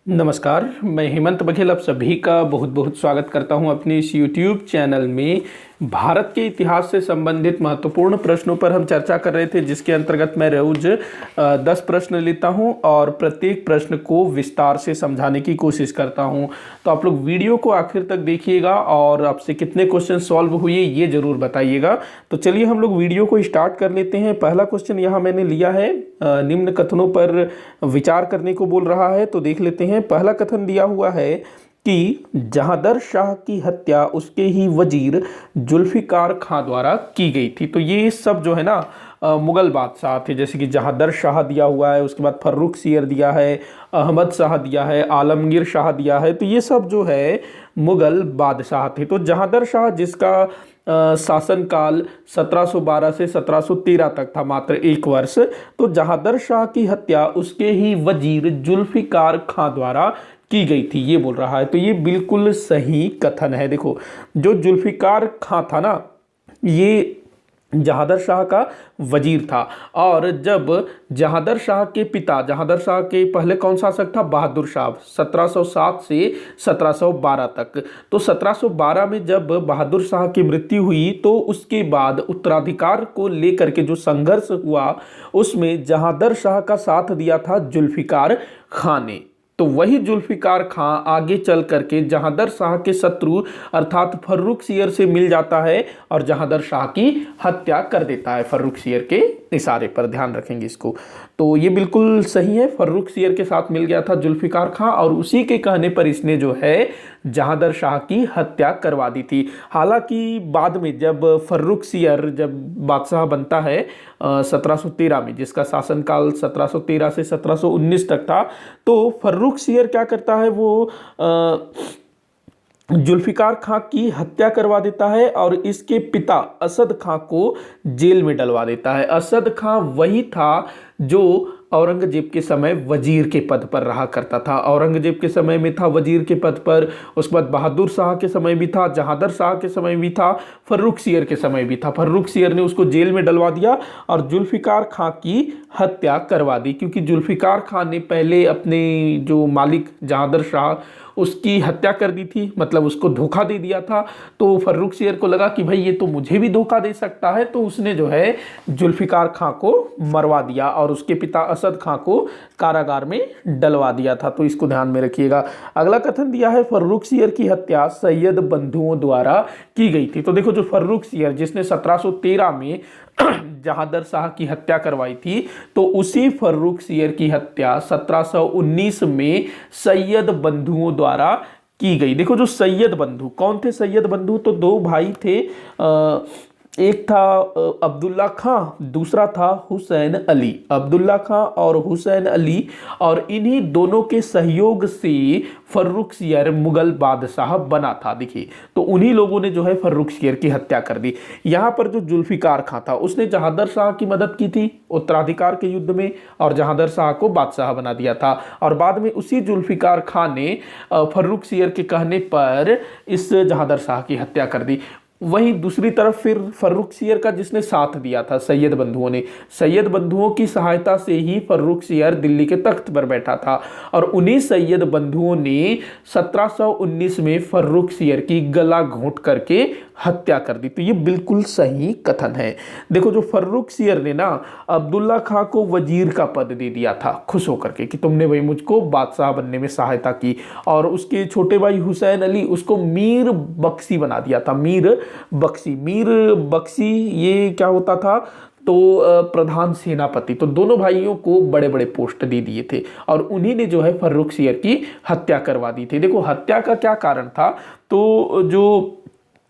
नमस्कार, मैं हेमंत बघेल आप सभी का बहुत बहुत स्वागत करता हूं अपने इस YouTube चैनल में। भारत के इतिहास से संबंधित महत्वपूर्ण प्रश्नों पर हम चर्चा कर रहे थे, जिसके अंतर्गत मैं रोज 10 प्रश्न लेता हूं और प्रत्येक प्रश्न को विस्तार से समझाने की कोशिश करता हूं। तो आप लोग वीडियो को आखिर तक देखिएगा और आपसे कितने क्वेश्चन सॉल्व हुए ये जरूर बताइएगा। तो चलिए हम लोग वीडियो को स्टार्ट कर लेते हैं। पहला क्वेश्चन यहाँ मैंने लिया है, निम्न कथनों पर विचार करने को बोल रहा है, तो देख लेते हैं। पहला कथन दिया हुआ है कि जहांदर शाह की हत्या उसके ही वजीर जुल्फिकार खां द्वारा की गई थी। तो ये सब जो है ना मुगल बादशाह थे, जैसे कि जहांदर शाह दिया हुआ है, उसके बाद फर्रुख सियर दिया है, अहमद शाह दिया है, आलमगीर शाह दिया है। तो ये सब जो है मुगल बादशाह थे। तो जहांदर शाह जिसका शासनकाल 1712 से 1713 तक था, मात्र 1 वर्ष। तो जहांदर शाह की हत्या उसके ही वजीर जुल्फिकार खां द्वारा की गई थी, ये बोल रहा है। तो ये बिल्कुल सही कथन है। देखो, जो जुल्फिकार खां था ना, ये जहांदर शाह का वजीर था। और जब जहांदर शाह के पिता, जहांदर शाह के पहले कौन शासक था? बहादुर शाह, 1707 से 1712 तक। तो 1712 में जब बहादुर शाह की मृत्यु हुई, तो उसके बाद उत्तराधिकार को लेकर के जो संघर्ष हुआ, उसमें जहांदर शाह का साथ दिया था जुल्फिकार खां ने। तो वही जुल्फिकार खां आगे चल करके जहांदर शाह के शत्रु अर्थात फर्रुख सियर से मिल जाता है और जहांदर शाह की हत्या कर देता है फर्रुख सियर के इशारे पर। ध्यान रखेंगे इसको। तो ये बिल्कुल सही है, फर्रुख सियर के साथ मिल गया था जुल्फिकार खां और उसी के कहने पर इसने जो है जहांदर शाह की हत्या करवा दी थी। हालांकि बाद में जब फर्रुख सियर जब बादशाह बनता है 1713 में, जिसका शासनकाल 1713 से 1719 तक था, तो फर्रुख सियर क्या करता है, वो जुल्फिकार खां की हत्या करवा देता है और इसके पिता असद खां को जेल में डलवा देता है। असद खां वही था जो औरंगजेब के समय वजीर के पद पर रहा करता था। औरंगजेब के समय में था वजीर के पद पर, उसके बाद बहादुर शाह के समय भी था, जहांदर शाह के समय भी था, फर्रुख सियर के समय भी था। फर्रुख सियर ने उसको जेल में डलवा दिया और जुल्फिकार खां की हत्या करवा दी, क्योंकि जुल्फिकार खां ने पहले अपने जो मालिक जहांदर शाह उसकी हत्या कर दी थी, मतलब उसको धोखा दे दिया था। तो फर्रुख सियर को लगा कि भाई ये तो मुझे भी धोखा दे सकता है, तो उसने जो है जुल्फिकार खां को मरवा दिया और उसके पिता असद खां को कारागार में डलवा दिया था। तो इसको ध्यान में रखिएगा। अगला कथन दिया है, फर्रुख सियर की हत्या सैयद बंधुओं द्वारा की गई थी। तो देखो, जो फर्रुख सियर जिसने 1713 में जहांदर शाह की हत्या करवाई थी, तो उसी फर्रुख सियर की हत्या 1719 में सैयद बंधुओं द्वारा की गई। देखो, जो सैयद बंधु कौन थे? सैयद बंधु तो दो भाई थे, एक था अब्दुल्ला खां, दूसरा था हुसैन अली। अब्दुल्ला खां और हुसैन अली, और इन्हीं दोनों के सहयोग से फर्रुख सियर मुगल बादशाह बना था। देखिए, तो उन्हीं लोगों ने जो है फर्रुख सियर की हत्या कर दी। यहाँ पर जो जुल्फिकार खां था, उसने जहांदर शाह की मदद की थी उत्तराधिकार के युद्ध में और जहांदर शाह को बादशाह बना दिया था। और बाद में उसी जुल्फिकार खां ने फर्रुख सियर के कहने पर इस जहांदर शाह की हत्या कर दी। वहीं दूसरी तरफ फिर फर्रुख सियर का जिसने साथ दिया था सैयद बंधुओं ने, सैयद बंधुओं की सहायता से ही फर्रुख सियर दिल्ली के तख्त पर बैठा था। और उन्हीं सैयद बंधुओं ने 1719 में फर्रुख सियर की गला घोंट करके हत्या कर दी। तो ये बिल्कुल सही कथन है। देखो, जो फर्रुख सियर ने ना अब्दुल्ला खां को वजीर का पद दे दिया था खुश होकर के कि तुमने भाई मुझको बादशाह बनने में सहायता की, और उसके छोटे भाई हुसैन अली उसको मीर बख्शी बना दिया था। मीर बख्शी ये क्या होता था? तो प्रधान सेनापति। तो दोनों भाइयों को बड़े बड़े पोस्ट दे दिए थे और उन्हीं ने जो है फर्रुख सियर की हत्या करवा दी थी। देखो, हत्या का क्या कारण था? तो जो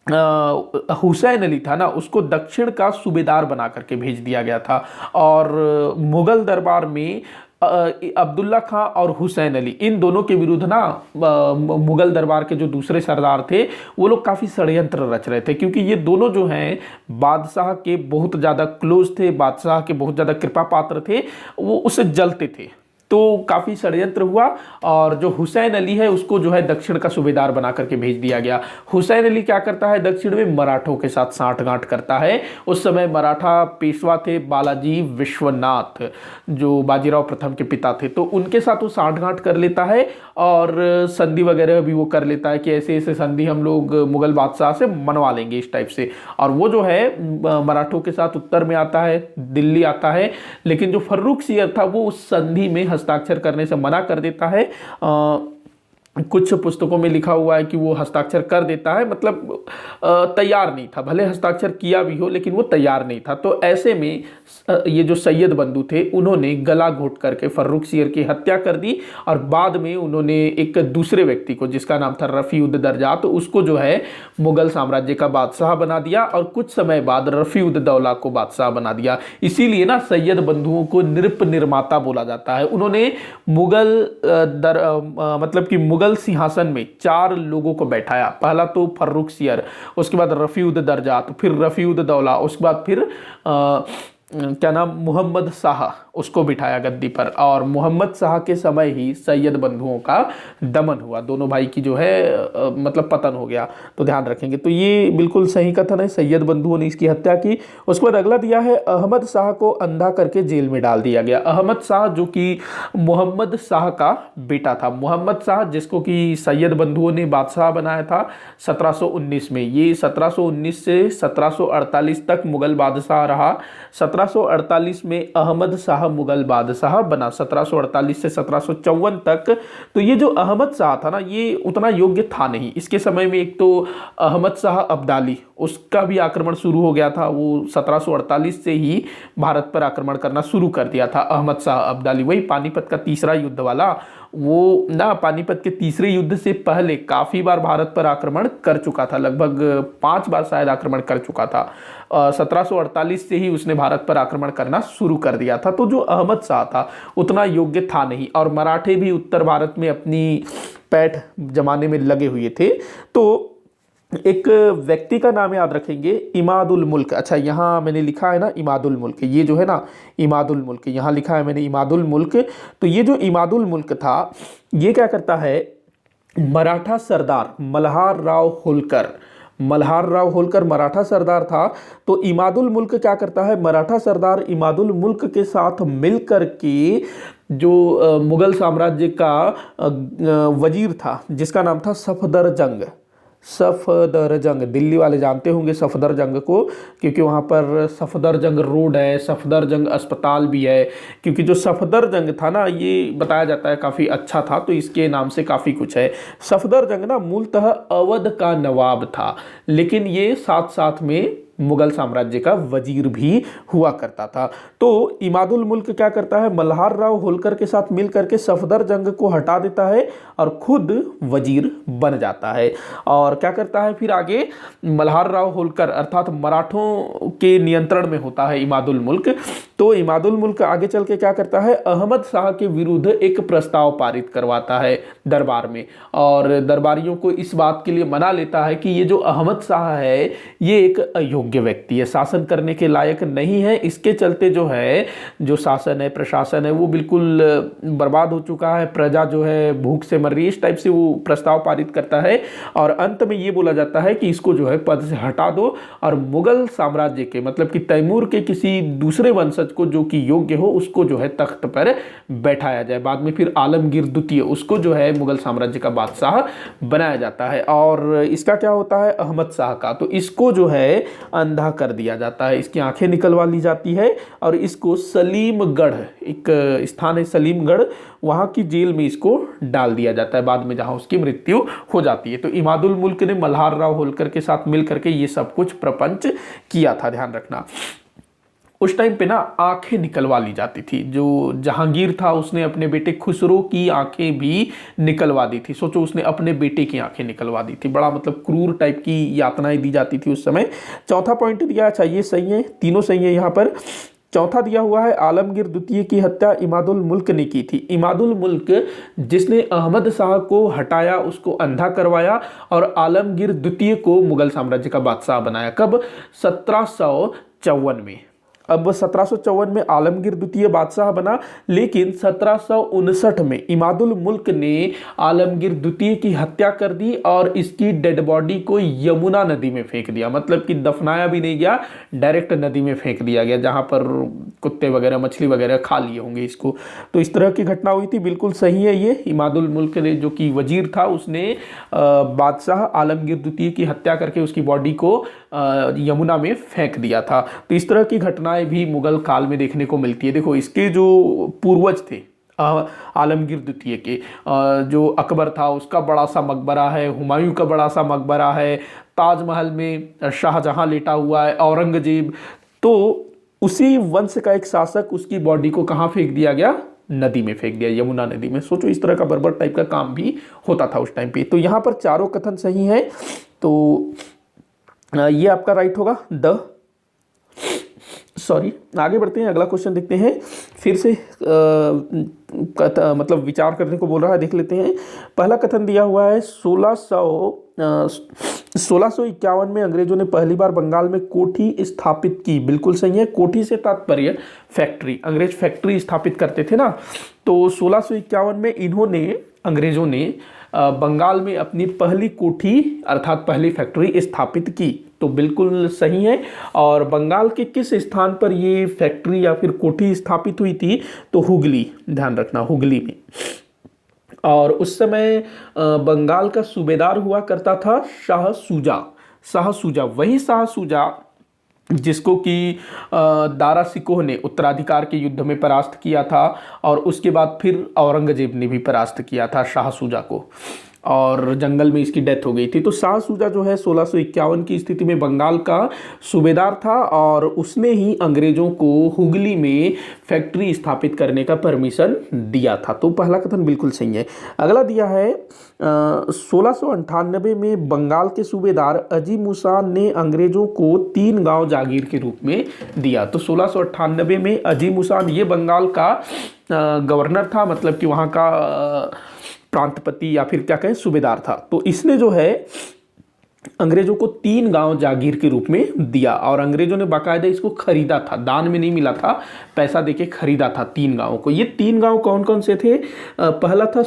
हुसैन अली था ना, उसको दक्षिण का सूबेदार बना करके भेज दिया गया था। और मुगल दरबार में अब्दुल्ला खां और हुसैन अली, इन दोनों के विरुद्ध ना मुगल दरबार के जो दूसरे सरदार थे, वो लोग काफ़ी षड्यंत्र रच रहे थे, क्योंकि ये दोनों जो हैं बादशाह के बहुत ज़्यादा क्लोज थे, बादशाह के बहुत ज़्यादा कृपा पात्र थे, वो उससे जलते थे। तो काफ़ी षड्यंत्र हुआ और जो हुसैन अली है उसको जो है दक्षिण का सूबेदार बना करके भेज दिया गया। हुसैन अली क्या करता है, दक्षिण में मराठों के साथ सांठगांठ करता है। उस समय मराठा पेशवा थे बालाजी विश्वनाथ, जो बाजीराव प्रथम के पिता थे, तो उनके साथ वो सांठगांठ कर लेता है और संधि वगैरह भी वो कर लेता है कि ऐसे ऐसे संधि हम लोग मुगल बादशाह से मनवा लेंगे इस टाइप से। और वो जो है मराठों के साथ उत्तर में आता है, दिल्ली आता है, लेकिन जो फर्रुखसियर था वो उस संधि में हस्ताक्षर करने से मना कर देता है। कुछ पुस्तकों में लिखा हुआ है कि वो हस्ताक्षर कर देता है, मतलब तैयार नहीं था, भले हस्ताक्षर किया भी हो लेकिन वो तैयार नहीं था। तो ऐसे में ये जो सैयद बंधु थे उन्होंने गला घोट करके फर्रुखसियर की हत्या कर दी और बाद में उन्होंने एक दूसरे व्यक्ति को जिसका नाम था रफ़ी-उद दर्जा, तो उसको जो है मुगल साम्राज्य का बादशाह बना दिया और कुछ समय बाद रफ़ी-उद दौला को बादशाह बना दिया। इसीलिए ना सैयद बंधुओं को नृप निर्माता बोला जाता है। उन्होंने मुगल मतलब कि मुगल सिंहासन में 4 लोगों को बैठाया। पहला तो फर्रुखसियर, उसके बाद रफ़ी-उद दर्जा, फिर रफ़ी-उद दौला, उसके बाद फिर क्या नाम मोहम्मद शाह, उसको बिठाया गद्दी पर। और मोहम्मद शाह के समय ही सैयद बंधुओं का दमन हुआ, दोनों भाई की जो है मतलब पतन हो गया। तो ध्यान रखेंगे, तो ये बिल्कुल सही कथन है, सैयद बंधुओं ने इसकी हत्या की। उसके बाद अगला दिया है अहमद शाह को अंधा करके जेल में डाल दिया गया। अहमद शाह जो कि मोहम्मद शाह का बेटा था, मोहम्मद शाह जिसको कि सैयद बंधुओं ने बादशाह बनाया था 1719 में। ये 1719 से 1748 तक मुगल बादशाह रहा। 1748 में अहमद शाह मुगल बादशाह बना, 1748 से 1754 तक। तो ये जो अहमद शाह था ना, ये उतना योग्य था नहीं। इसके समय में एक तो अहमद शाह अब्दाली, उसका भी आक्रमण शुरू हो गया था। वो 1748 से ही भारत पर आक्रमण करना शुरू कर दिया था अहमद शाह अब्दाली। वही पानीपत का तीसरा युद्ध वाला, वो ना पानीपत के तीसरे युद्ध से पहले काफ़ी बार भारत पर आक्रमण कर चुका था, लगभग 5 बार शायद आक्रमण कर चुका था। 1748 से ही उसने भारत पर आक्रमण करना शुरू कर दिया था। तो जो अहमद शाह था उतना योग्य था नहीं, और मराठे भी उत्तर भारत में अपनी पैठ जमाने में लगे हुए थे। तो एक व्यक्ति का नाम याद रखेंगे, इमादुल मुल्क। अच्छा, यहाँ मैंने लिखा है ना इमादुल मुल्क, ये जो है ना इमादुल मुल्क, यहाँ लिखा है मैंने इमादुल मुल्क। तो ये जो इमादुल मुल्क था, ये क्या करता है, मराठा सरदार मल्हार राव होलकर, मल्हार राव होलकर मराठा सरदार था। तो इमादुल मुल्क क्या करता है, मराठा सरदार इमादुल मुल्क के साथ मिलकर के जो मुगल साम्राज्य का वजीर था जिसका नाम था सफदरजंग, सफदरजंग, दिल्ली वाले जानते होंगे सफदरजंग को, क्योंकि वहाँ पर सफदरजंग रोड है, सफदरजंग अस्पताल भी है। क्योंकि जो सफदरजंग था ना, ये बताया जाता है काफ़ी अच्छा था, तो इसके नाम से काफ़ी कुछ है। सफदरजंग ना मूलतः अवध का नवाब था, लेकिन ये साथ साथ में मुगल साम्राज्य का वजीर भी हुआ करता था। तो इमादुल मुल्क क्या करता है, मल्हार राव होलकर के साथ मिलकर के सफदरजंग को हटा देता है और खुद वजीर बन जाता है। और क्या करता है फिर आगे, मल्हार राव होलकर अर्थात मराठों के नियंत्रण में होता है इमादुल मुल्क। तो इमादुल मुल्क आगे चल के क्या करता है, अहमद शाह के विरुद्ध एक प्रस्ताव पारित करवाता है दरबार में, और दरबारियों को इस बात के लिए मना लेता है कि ये जो अहमद शाह है ये एक अयोग्य व्यक्ति है, शासन करने के लायक नहीं है। इसके चलते जो है, जो शासन है, प्रशासन है, वो बिल्कुल बर्बाद हो चुका है, प्रजा जो है भूख से मर रही है, इस टाइप से वो प्रस्ताव पारित करता है। और अंत में ये बोला जाता है कि इसको जो है पद से हटा दो और मुगल साम्राज्य के मतलब कि तैमूर के किसी दूसरे वंशज को जो कि योग्य हो उसको जो है तख्त पर बैठाया जाए। बाद में फिर आलमगीर द्वितीय, उसको जो है मुगल साम्राज्य का बादशाह बनाया जाता है। और इसका क्या होता है, अहमद शाह का, तो इसको जो है अंधा कर दिया जाता है, इसकी आंखें निकलवा ली जाती है और इसको सलीमगढ़, एक स्थान है सलीमगढ़, वहाँ की जेल में इसको डाल दिया जाता है बाद में, जहाँ उसकी मृत्यु हो जाती है। तो इमादुल मुल्क ने मल्हार राव होलकर के साथ मिल करके ये सब कुछ प्रपंच किया था, ध्यान रखना। उस टाइम पे ना आंखें निकलवा ली जाती थी। जो जहांगीर था उसने अपने बेटे खुसरो की आंखें भी निकलवा दी थी। सोचो, उसने अपने बेटे की आंखें निकलवा दी थी। बड़ा मतलब क्रूर टाइप की यातनाएं दी जाती थी उस समय। चौथा पॉइंट दिया, अच्छा ये सही है, तीनों सही है यहाँ पर। चौथा दिया हुआ है, आलमगीर द्वितीय की हत्या इमादुल मुल्क ने की थी। इमादुल मुल्क जिसने अहमद शाह को हटाया, उसको अंधा करवाया और आलमगीर द्वितीय को मुगल साम्राज्य का बादशाह बनाया। कब? 1754 में। अब 1754 में आलमगीर द्वितीय बादशाह बना, लेकिन 1759 में इमादुल मुल्क ने आलमगीर द्वितीय की हत्या कर दी और इसकी डेड बॉडी को यमुना नदी में फेंक दिया। मतलब कि दफनाया भी नहीं गया, डायरेक्ट नदी में फेंक दिया गया, जहां पर कुत्ते वगैरह मछली वगैरह खा लिए होंगे इसको। तो इस तरह की घटना हुई थी, बिल्कुल सही है ये। इमादुल मुल्क ने, जो कि वजीर था, उसने बादशाह आलमगीर द्वितीय की हत्या करके उसकी बॉडी को यमुना में फेंक दिया था। तो इस तरह की घटनाएं भी मुगल काल में देखने को मिलती है। देखो, इसके जो पूर्वज थे आलमगीर द्वितीय के, जो अकबर था उसका बड़ा सा मकबरा है, हुमायूं का बड़ा सा मकबरा है, ताजमहल में शाहजहां लेटा हुआ है, औरंगजेब। तो उसी वंश का एक शासक, उसकी बॉडी को कहाँ फेंक दिया गया? नदी में फेंक दिया, यमुना नदी में। सोचो, इस तरह का बर्बर टाइप का काम भी होता था उस टाइम पे। तो यहाँ पर चारों कथन सही है, तो ये आपका राइट होगा द। सॉरी, आगे बढ़ते हैं, अगला क्वेश्चन देखते हैं। फिर से मतलब विचार करने को बोल रहा है, देख लेते हैं। पहला कथन दिया हुआ है 1651 में अंग्रेजों ने पहली बार बंगाल में कोठी स्थापित की। बिल्कुल सही है। कोठी से तात्पर्य फैक्ट्री, अंग्रेज फैक्ट्री स्थापित करते थे ना। तो 1651 में अंग्रेजों ने बंगाल में अपनी पहली कोठी अर्थात पहली फैक्ट्री स्थापित की। तो बिल्कुल सही है। और बंगाल के किस स्थान पर ये फैक्ट्री या फिर कोठी स्थापित हुई थी? तो हुगली, ध्यान रखना, हुगली में। और उस समय बंगाल का सूबेदार हुआ करता था शाह सूजा। वही शाह सूजा जिसको कि दारा सिकोह ने उत्तराधिकार के युद्ध में परास्त किया था, और उसके बाद फिर औरंगजेब ने भी परास्त किया था शाह सूजा को, और जंगल में इसकी डेथ हो गई थी। तो शाह सूजा जो है 1651 की स्थिति में बंगाल का सूबेदार था, और उसने ही अंग्रेजों को हुगली में फैक्ट्री स्थापित करने का परमिशन दिया था। तो पहला कथन बिल्कुल सही है। अगला दिया है 1698 में बंगाल के सूबेदार अजी मूसा ने अंग्रेजों को 3 गांव जागीर के रूप में दिया। तो 1698 में अजी मूसा, ये बंगाल का गवर्नर था, मतलब कि वहाँ का प्रांतपति या फिर क्या कहें, सूबेदार था। तो इसने जो है अंग्रेजों को 3 गांव जागीर के रूप में दिया, और अंग्रेजों ने बाकायदा इसको खरीदा था, दान में नहीं मिला था, पैसा देके खरीदा था 3 गांवों को। ये 3 गांव कौन कौन से थे? पहला था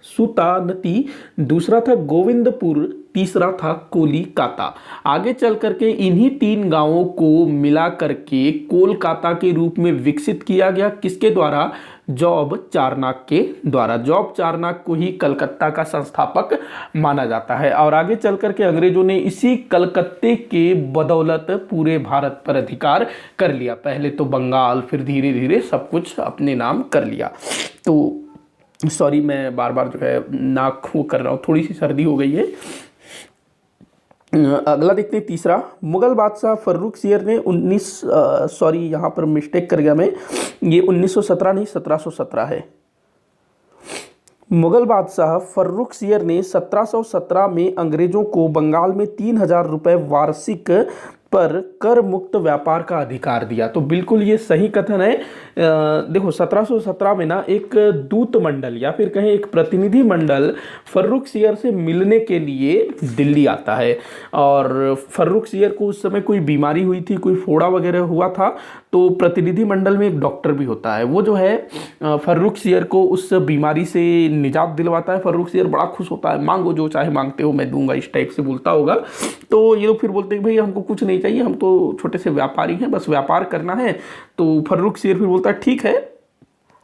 सूतानती, दूसरा था गोविंदपुर, तीसरा था कोलकाता। आगे चल करके इन्हीं 3 गांवों को मिला करके कोलकाता के रूप में विकसित किया गया। किसके द्वारा? जॉब चारनाक के द्वारा। जॉब चारनाक को ही कलकत्ता का संस्थापक माना जाता है, और आगे चल करके अंग्रेजों ने इसी कलकत्ते के बदौलत पूरे भारत पर अधिकार कर लिया। पहले तो बंगाल, फिर धीरे धीरे सब कुछ अपने नाम कर लिया। तो सॉरी, मैं बार बार जो है नाक वो कर रहा हूँ, थोड़ी सी सर्दी हो गई है। अगला देखते हैं, तीसरा। मुगल बादशाह फर्रुख सियर ने यहाँ पर मिस्टेक कर गया मैं, ये 1917 नहीं, 1717 है। मुगल बादशाह फर्रुख सियर ने 1717 में अंग्रेजों को बंगाल में 3000 रुपये वार्षिक पर कर मुक्त व्यापार का अधिकार दिया। तो बिल्कुल ये सही कथन है। देखो, 1717 में ना एक दूत मंडल या फिर कहें एक प्रतिनिधि मंडल फर्रुख सियर से मिलने के लिए दिल्ली आता है, और फर्रुख सियर को उस समय कोई बीमारी हुई थी, कोई फोड़ा वगैरह हुआ था। तो प्रतिनिधि मंडल में एक डॉक्टर भी होता है, वो जो है फर्रुख सियर को उस बीमारी से निजात दिलवाता है। फर्रुख सियर बड़ा खुश होता है, मांगो जो चाहे मांगते हो मैं दूंगा, इस टाइप से बोलता होगा। तो ये लोग फिर बोलते हैं भाई हमको कुछ नहीं चाहिए, हम तो छोटे से व्यापारी हैं, बस व्यापार करना है। तो फर्रुख सियर फिर बोलता है ठीक है,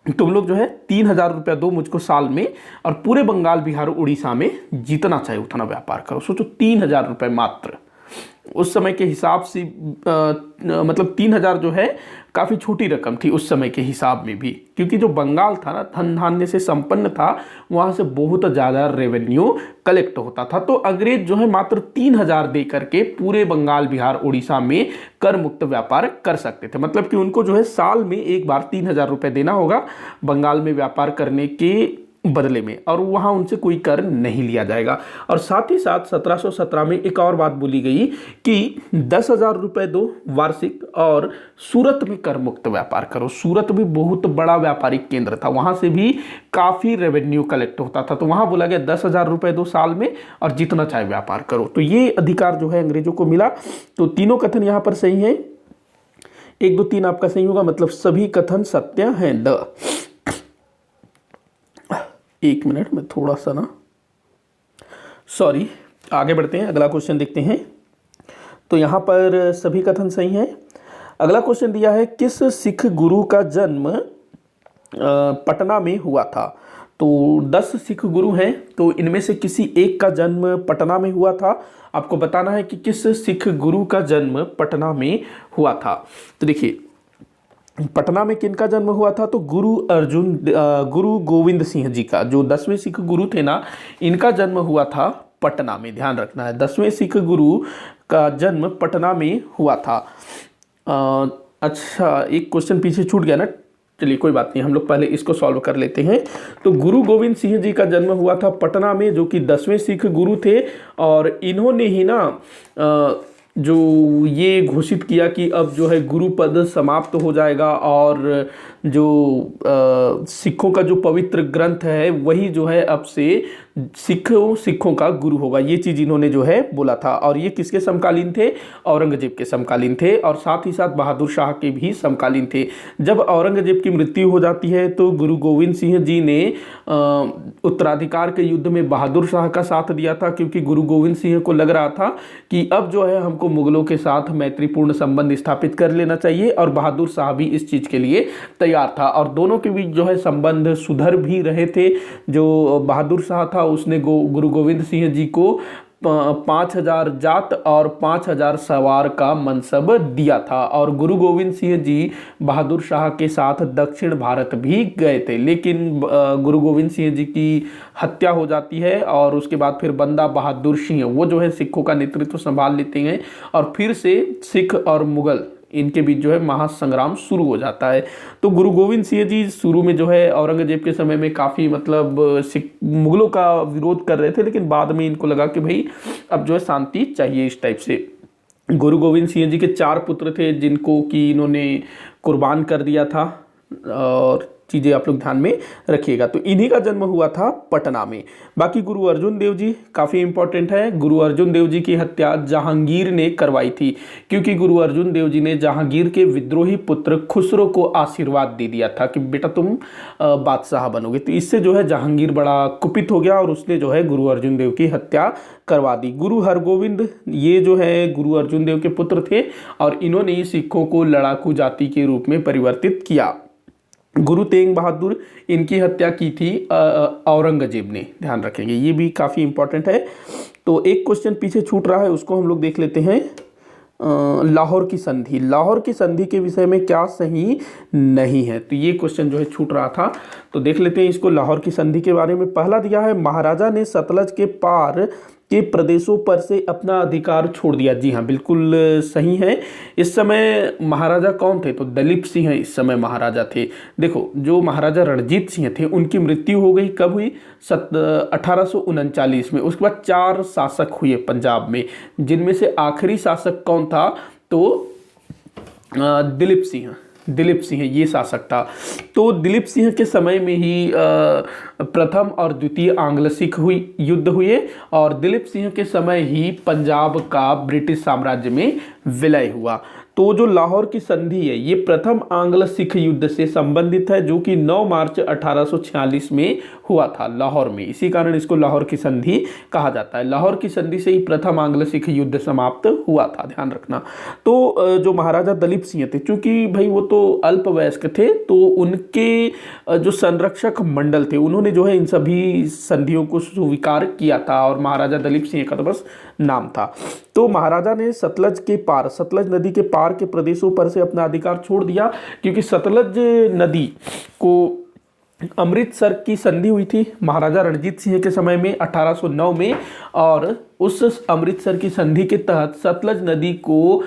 तुम लोग जो है 3000 रुपया दो मुझको साल में, और पूरे बंगाल, बिहार, उड़ीसा में जितना चाहे उतना व्यापार करो। सोचो, 3000 रुपये मात्र। उस समय के हिसाब से मतलब 3000 जो है काफ़ी छोटी रकम थी उस समय के हिसाब में भी, क्योंकि जो बंगाल था ना धन धान्य से संपन्न था, वहाँ से बहुत ज़्यादा रेवेन्यू कलेक्ट होता था। तो अंग्रेज जो है मात्र 3000 दे करके पूरे बंगाल, बिहार, उड़ीसा में कर मुक्त व्यापार कर सकते थे। मतलब कि उनको जो है साल में एक बार 3000 रुपये देना होगा बंगाल में व्यापार करने के बदले में, और वहाँ उनसे कोई कर नहीं लिया जाएगा। और साथ ही साथ 1717 में एक और बात बोली गई कि 10,000 रुपये दो वार्षिक, और सूरत में कर मुक्त व्यापार करो। सूरत भी बहुत बड़ा व्यापारिक केंद्र था, वहाँ से भी काफ़ी रेवेन्यू कलेक्ट होता था। तो वहाँ बोला गया 10,000 रुपये दो साल में, और जितना चाहे व्यापार करो। तो ये अधिकार जो है अंग्रेजों को मिला। तो तीनों कथन यहाँ पर सही है। 1 2 3 आपका सही होगा, मतलब सभी कथन सत्य हैं। द 1 मिनट में थोड़ा सा ना, सॉरी, आगे बढ़ते हैं, अगला क्वेश्चन देखते हैं। तो यहाँ पर सभी कथन सही हैं। अगला क्वेश्चन दिया है, किस सिख गुरु का जन्म पटना में हुआ था। तो 10 सिख गुरु हैं, तो इनमें से किसी एक का जन्म पटना में हुआ था। आपको बताना है कि किस सिख गुरु का जन्म पटना में हुआ था। तो देखिए, पटना में किनका जन्म हुआ था, तो गुरु गोविंद सिंह जी का, जो 10वें सिख गुरु थे ना, इनका जन्म हुआ था पटना में। ध्यान रखना है, 10वें सिख गुरु का जन्म पटना में हुआ था। अच्छा, एक क्वेश्चन पीछे छूट गया ना, चलिए कोई बात नहीं, हम लोग पहले इसको सॉल्व कर लेते हैं। तो गुरु गोविंद सिंह जी का जन्म हुआ था पटना में, जो कि 10वें सिख गुरु थे। और इन्होंने ही ना जो ये घोषित किया कि अब जो है गुरु पद समाप्त हो जाएगा, और जो सिखों का जो पवित्र ग्रंथ है वही जो है अब से सिखों का गुरु होगा। ये चीज़ इन्होंने जो है बोला था। और ये किसके समकालीन थे, औरंगजेब के समकालीन थे, और साथ ही साथ बहादुर शाह के भी समकालीन थे। जब औरंगजेब की मृत्यु हो जाती है तो गुरु गोविंद सिंह जी ने उत्तराधिकार के युद्ध में बहादुर शाह का साथ दिया था, क्योंकि गुरु गोविंद सिंह को लग रहा था कि अब जो है हमको मुगलों के साथ मैत्रीपूर्ण संबंध स्थापित कर लेना चाहिए, और बहादुर शाह भी इस चीज़ के लिए तैयार था। और दोनों के बीच जो है संबंध सुधर भी रहे थे। जो बहादुर शाह था उसने गुरु गोविंद सिंह जी को 5000 जात और 5000 सवार का मनसब दिया था। और गुरु गोविंद सिंह जी बहादुर शाह के साथ दक्षिण भारत भी गए थे, लेकिन गुरु गोविंद सिंह जी की हत्या हो जाती है, और उसके बाद फिर बंदा बहादुर सिंह वो जो है सिखों का नेतृत्व संभाल लेते हैं, और फिर से सिख और मुगल इनके बीच जो है महासंग्राम शुरू हो जाता है। तो गुरु गोविंद सिंह जी शुरू में जो है औरंगजेब के समय में काफ़ी मतलब मुगलों का विरोध कर रहे थे, लेकिन बाद में इनको लगा कि भाई अब जो है शांति चाहिए। इस टाइप से गुरु गोविंद सिंह जी के 4 पुत्र थे, जिनको कि इन्होंने कुर्बान कर दिया था, और चीज़ें आप लोग ध्यान में रखिएगा। तो इन्हीं का जन्म हुआ था पटना में। बाकी गुरु अर्जुन देव जी काफ़ी इंपॉर्टेंट है। गुरु अर्जुन देव जी की हत्या जहांगीर ने करवाई थी, क्योंकि गुरु अर्जुन देव जी ने जहांगीर के विद्रोही पुत्र खुसरो को आशीर्वाद दे दिया था कि बेटा तुम बादशाह बनोगे। तो इससे जो है जहांगीर बड़ा कुपित हो गया, और उसने जो है गुरु अर्जुन देव की हत्या करवा दी। गुरु हरगोविंद ये जो है गुरु अर्जुन देव के पुत्र थे, और इन्होंने सिखों को लड़ाकू जाति के रूप में परिवर्तित किया। गुरु तेग बहादुर इनकी हत्या की थी औरंगजेब ने, ध्यान रखेंगे, ये भी काफ़ी इंपॉर्टेंट है। तो एक क्वेश्चन पीछे छूट रहा है, उसको हम लोग देख लेते हैं। लाहौर की संधि, लाहौर की संधि के विषय में क्या सही नहीं है, तो ये क्वेश्चन जो है छूट रहा था, तो देख लेते हैं इसको। लाहौर की संधि के बारे में पहला दिया है, महाराजा ने सतलज के पार के प्रदेशों पर से अपना अधिकार छोड़ दिया। जी हाँ, बिल्कुल सही है। इस समय महाराजा कौन थे, तो दलीप सिंह इस समय महाराजा थे। देखो, जो महाराजा रणजीत सिंह थे उनकी मृत्यु हो गई, कब हुई, 1839 में। उसके बाद 4 शासक हुए पंजाब में, जिनमें से आखिरी शासक कौन था, तो दिलीप सिंह ये शासक था। तो दिलीप सिंह के समय में ही प्रथम और द्वितीय आंग्ल सिख युद्ध हुए, और दिलीप सिंह के समय ही पंजाब का ब्रिटिश साम्राज्य में विलय हुआ। तो जो लाहौर की संधि है ये प्रथम आंग्ल सिख युद्ध से संबंधित है, जो कि 9 मार्च 1846 में हुआ था लाहौर में। इसी कारण इसको लाहौर की संधि कहा जाता है। लाहौर की संधि से ही प्रथम आंग्ल सिख युद्ध समाप्त हुआ था, ध्यान रखना। तो जो महाराजा दलीप सिंह थे, चूंकि भाई वो तो अल्पवयस्क थे, तो उनके जो संरक्षक मंडल थे उन्होंने जो है इन सभी संधियों को स्वीकार किया था, और महाराजा दलीप सिंह का तो बस नाम था। तो महाराजा ने सतलज के पार, सतलज नदी के पार के प्रदेशों पर से अपना अधिकार छोड़ दिया, क्योंकि सतलज नदी को अमृतसर की संधि हुई थी महाराजा रणजीत सिंह के समय में 1809 में, और उस अमृतसर की संधि के तहत सतलज नदी को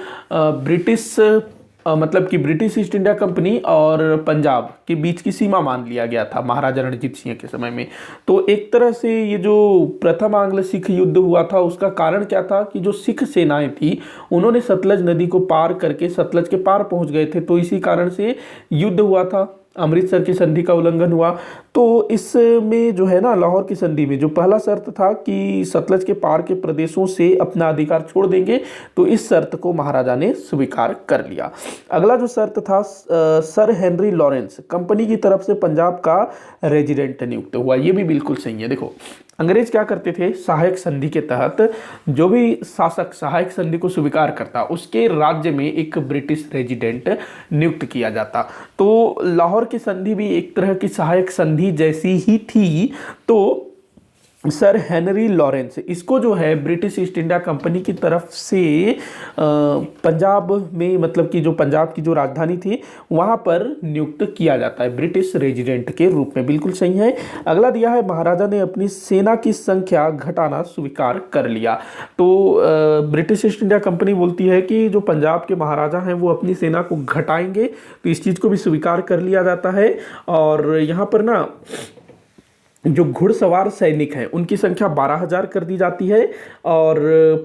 मतलब कि ब्रिटिश ईस्ट इंडिया कंपनी और पंजाब के बीच की सीमा मान लिया गया था महाराजा रणजीत सिंह के समय में। तो एक तरह से ये जो प्रथम आंग्ल सिख युद्ध हुआ था उसका कारण क्या था कि जो सिख सेनाएं थी उन्होंने सतलज नदी को पार करके सतलज के पार पहुंच गए थे, तो इसी कारण से युद्ध हुआ था। अमृतसर की संधि का उल्लंघन हुआ। तो इसमें जो है ना, लाहौर की संधि में जो पहला शर्त था कि सतलज के पार के प्रदेशों से अपना अधिकार छोड़ देंगे, तो इस शर्त को महाराजा ने स्वीकार कर लिया। अगला जो शर्त था, सर हेनरी लॉरेंस कंपनी की तरफ से पंजाब का रेजिडेंट नियुक्त हुआ। ये भी बिल्कुल सही है। देखो, अंग्रेज क्या करते थे, सहायक संधि के तहत जो भी शासक सहायक संधि को स्वीकार करता, उसके राज्य में एक ब्रिटिश रेजिडेंट नियुक्त किया जाता। तो लाहौर की संधि भी एक तरह की सहायक संधि जैसी ही थी। तो सर हेनरी लॉरेंस, इसको जो है ब्रिटिश ईस्ट इंडिया कंपनी की तरफ से पंजाब में, मतलब कि जो पंजाब की जो राजधानी थी वहाँ पर नियुक्त किया जाता है ब्रिटिश रेजिडेंट के रूप में। बिल्कुल सही है। अगला दिया है, महाराजा ने अपनी सेना की संख्या घटाना स्वीकार कर लिया। तो ब्रिटिश ईस्ट इंडिया कंपनी बोलती है कि जो पंजाब के महाराजा हैं वो अपनी सेना को घटाएंगे, तो इस चीज़ को भी स्वीकार कर लिया जाता है। और यहाँ पर ना जो घुड़सवार सैनिक हैं उनकी संख्या 12,000 कर दी जाती है, और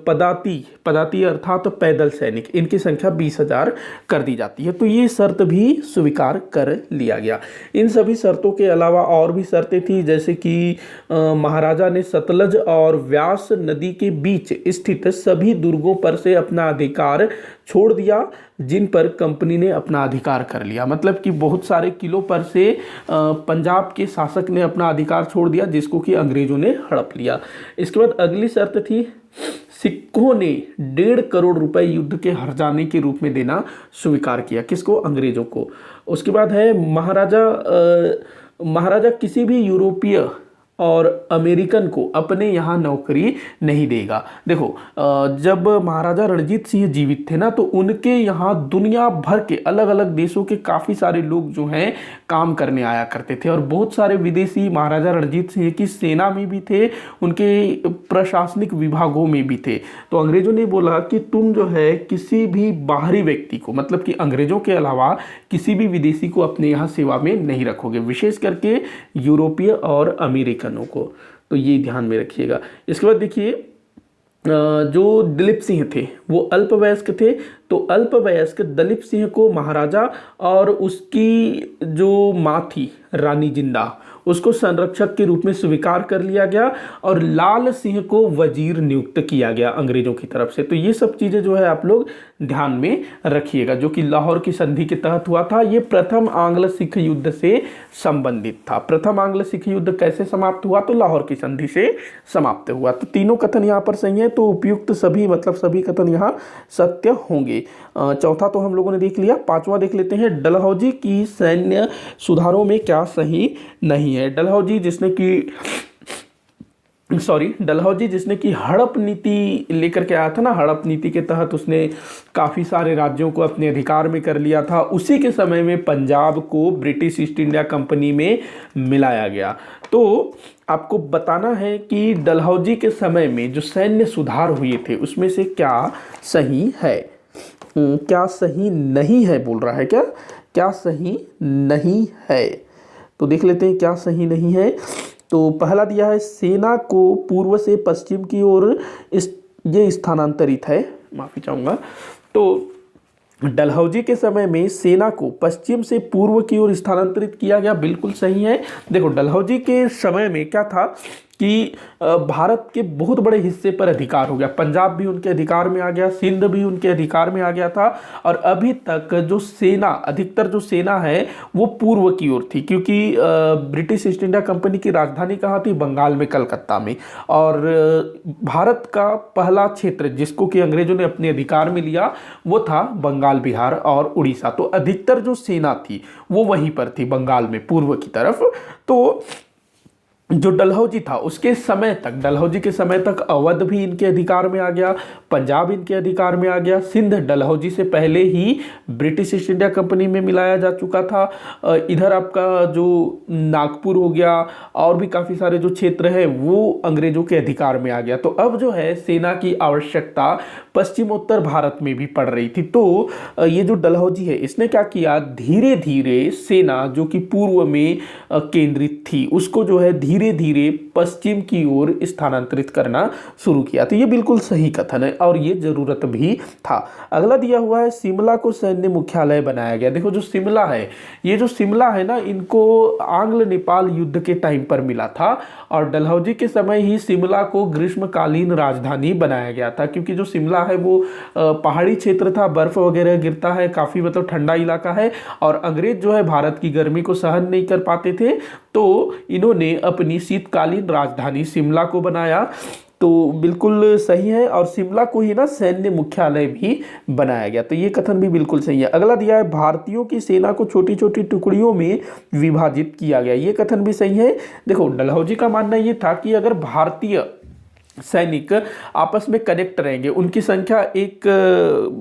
पदाती अर्थात तो पैदल सैनिक, इनकी संख्या 20,000 कर दी जाती है। तो ये शर्त भी स्वीकार कर लिया गया। इन सभी शर्तों के अलावा और भी शर्तें थी, जैसे कि महाराजा ने सतलज और व्यास नदी के बीच स्थित सभी दुर्गों पर से अपना अधिकार छोड़ दिया, जिन पर कंपनी ने अपना अधिकार कर लिया। मतलब कि बहुत सारे किलों पर से पंजाब के शासक ने अपना अधिकार छोड़ दिया, जिसको कि अंग्रेजों ने हड़प लिया। इसके बाद अगली शर्त थी, सिखों ने 1.5 करोड़ रुपए युद्ध के हार जाने के रूप में देना स्वीकार किया। किसको? अंग्रेजों को। उसके बाद है, महाराजा किसी भी यूरोपीय और अमेरिकन को अपने यहाँ नौकरी नहीं देगा। देखो, जब महाराजा रणजीत सिंह जीवित थे ना, तो उनके यहाँ दुनिया भर के अलग अलग देशों के काफ़ी सारे लोग जो हैं काम करने आया करते थे, और बहुत सारे विदेशी महाराजा रणजीत सिंह की सेना में भी थे, उनके प्रशासनिक विभागों में भी थे। तो अंग्रेजों ने बोला कि तुम जो है किसी भी बाहरी व्यक्ति को, मतलब कि अंग्रेजों के अलावा किसी भी विदेशी को अपने यहाँ सेवा में नहीं रखोगे, विशेष करके यूरोपीय और अमेरिकन को। तो ये ध्यान में रखिएगा। इसके बाद देखिए, जो दलीप सिंह थे वो अल्पवयस्क थे, तो अल्पवयस्क दलीप सिंह को महाराजा और उसकी जो माँ थी रानी जिंदा, उसको संरक्षक के रूप में स्वीकार कर लिया गया, और लाल सिंह को वजीर नियुक्त किया गया अंग्रेजों की तरफ से। तो ये सब चीज़ें जो है आप लोग ध्यान में रखिएगा, जो कि लाहौर की संधि के तहत हुआ था। ये प्रथम आंग्ल सिख युद्ध से संबंधित था। प्रथम आंग्ल सिख युद्ध कैसे समाप्त हुआ? तो लाहौर की संधि से समाप्त हुआ। तो तीनों कथन यहाँ पर सही है, तो उपयुक्त सभी, मतलब सभी कथन यहाँ सत्य होंगे। चौथा तो हम लोगों ने देख लिया। पांचवा देख लेते हैं, डलहौजी की सैन्य सुधारों में क्या सही नहीं है। डलहौजी जिसने की हड़प नीति लेकर के आया था ना, हड़प नीति के तहत उसने काफ़ी सारे राज्यों को अपने अधिकार में कर लिया था। उसी के समय में पंजाब को ब्रिटिश ईस्ट इंडिया कंपनी में मिलाया गया। तो आपको बताना है कि डलहौजी के समय में जो सैन्य सुधार हुए थे उसमें से क्या सही है, क्या सही नहीं है, बोल रहा है क्या सही नहीं है। तो देख लेते हैं क्या सही नहीं है। तो पहला दिया है, सेना को पूर्व से पश्चिम की ओर ये स्थानांतरित है, माफी चाहूँगा। तो डलहौजी के समय में सेना को पश्चिम से पूर्व की ओर स्थानांतरित किया गया, बिल्कुल सही है। देखो, डलहौजी के समय में क्या था कि भारत के बहुत बड़े हिस्से पर अधिकार हो गया, पंजाब भी उनके अधिकार में आ गया, सिंध भी उनके अधिकार में आ गया था। और अभी तक जो सेना, अधिकतर जो सेना है वो पूर्व की ओर थी, क्योंकि ब्रिटिश ईस्ट इंडिया कंपनी की राजधानी कहाँ थी? बंगाल में, कलकत्ता में। और भारत का पहला क्षेत्र जिसको कि अंग्रेजों ने अपने अधिकार में लिया वो था बंगाल, बिहार और उड़ीसा। तो अधिकतर जो सेना थी वो वहीं पर थी, बंगाल में, पूर्व की तरफ। तो जो डलहौजी था उसके समय तक, डलहौजी के समय तक अवध भी इनके अधिकार में आ गया, पंजाब इनके अधिकार में आ गया, सिंध डलहौजी से पहले ही ब्रिटिश ईस्ट इंडिया कंपनी में मिलाया जा चुका था। इधर आपका जो नागपुर हो गया और भी काफ़ी सारे जो क्षेत्र है वो अंग्रेजों के अधिकार में आ गया। तो अब जो है सेना की आवश्यकता पश्चिमोत्तर भारत में भी पड़ रही थी। तो ये जो डलहौजी है इसने क्या किया, धीरे धीरे सेना जो कि पूर्व में केंद्रित थी उसको जो है धीरे धीरे धीरे पश्चिम की ओर स्थानांतरित करना शुरू किया। तो ये बिल्कुल सही कथन है और ये जरूरत भी था। अगला दिया हुआ है शिमला को सैन्य मुख्यालय बनाया गया। देखो जो शिमला है, ये जो शिमला है ना, इनको आंग्ल नेपाल युद्ध के टाइम पर मिला था और डलहौजी के समय ही शिमला को ग्रीष्मकालीन राजधानी बनाया गया था, क्योंकि जो शिमला है वो पहाड़ी क्षेत्र था, बर्फ वगैरह गिरता है, काफ़ी मतलब ठंडा इलाका है और अंग्रेज जो है भारत की गर्मी को सहन नहीं कर पाते थे, तो इन्होंने अपनी शीतकालीन राजधानी शिमला को बनाया। तो बिल्कुल सही है और शिमला को ही ना सैन्य मुख्यालय भी बनाया गया। तो ये कथन भी बिल्कुल सही है। अगला दिया है भारतीयों की सेना को छोटी छोटी टुकड़ियों में विभाजित किया गया। ये कथन भी सही है। देखो डलहौजी का मानना ये था कि अगर भारतीय सैनिक आपस में कनेक्ट रहेंगे, उनकी संख्या एक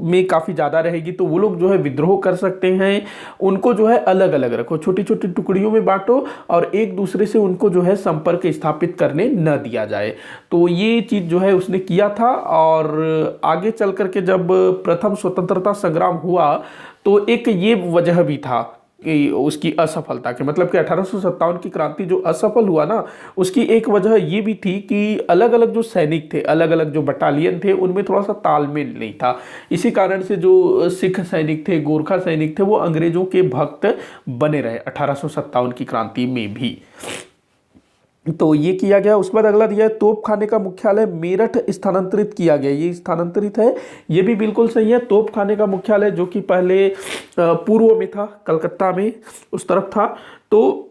में काफ़ी ज़्यादा रहेगी, तो वो लोग जो है विद्रोह कर सकते हैं। उनको जो है अलग अलग रखो, छोटी छोटी टुकड़ियों में बांटो और एक दूसरे से उनको जो है संपर्क स्थापित करने न दिया जाए। तो ये चीज़ जो है उसने किया था और आगे चल करके जब प्रथम स्वतंत्रता संग्राम हुआ तो एक ये वजह भी था कि उसकी असफलता के, मतलब कि 1857 की क्रांति जो असफल हुआ ना, उसकी एक वजह ये भी थी कि अलग अलग जो सैनिक थे, अलग अलग जो बटालियन थे, उनमें थोड़ा सा तालमेल नहीं था। इसी कारण से जो सिख सैनिक थे, गोरखा सैनिक थे, वो अंग्रेजों के भक्त बने रहे 1857 की क्रांति में भी। तो ये किया गया। उसके बाद अगला दिया है तोप खाने का मुख्यालय मेरठ स्थानांतरित किया गया। ये स्थानांतरित है, ये भी बिल्कुल सही है। तोप खाने का मुख्यालय जो कि पहले पूर्व में था, कलकत्ता में उस तरफ था, तो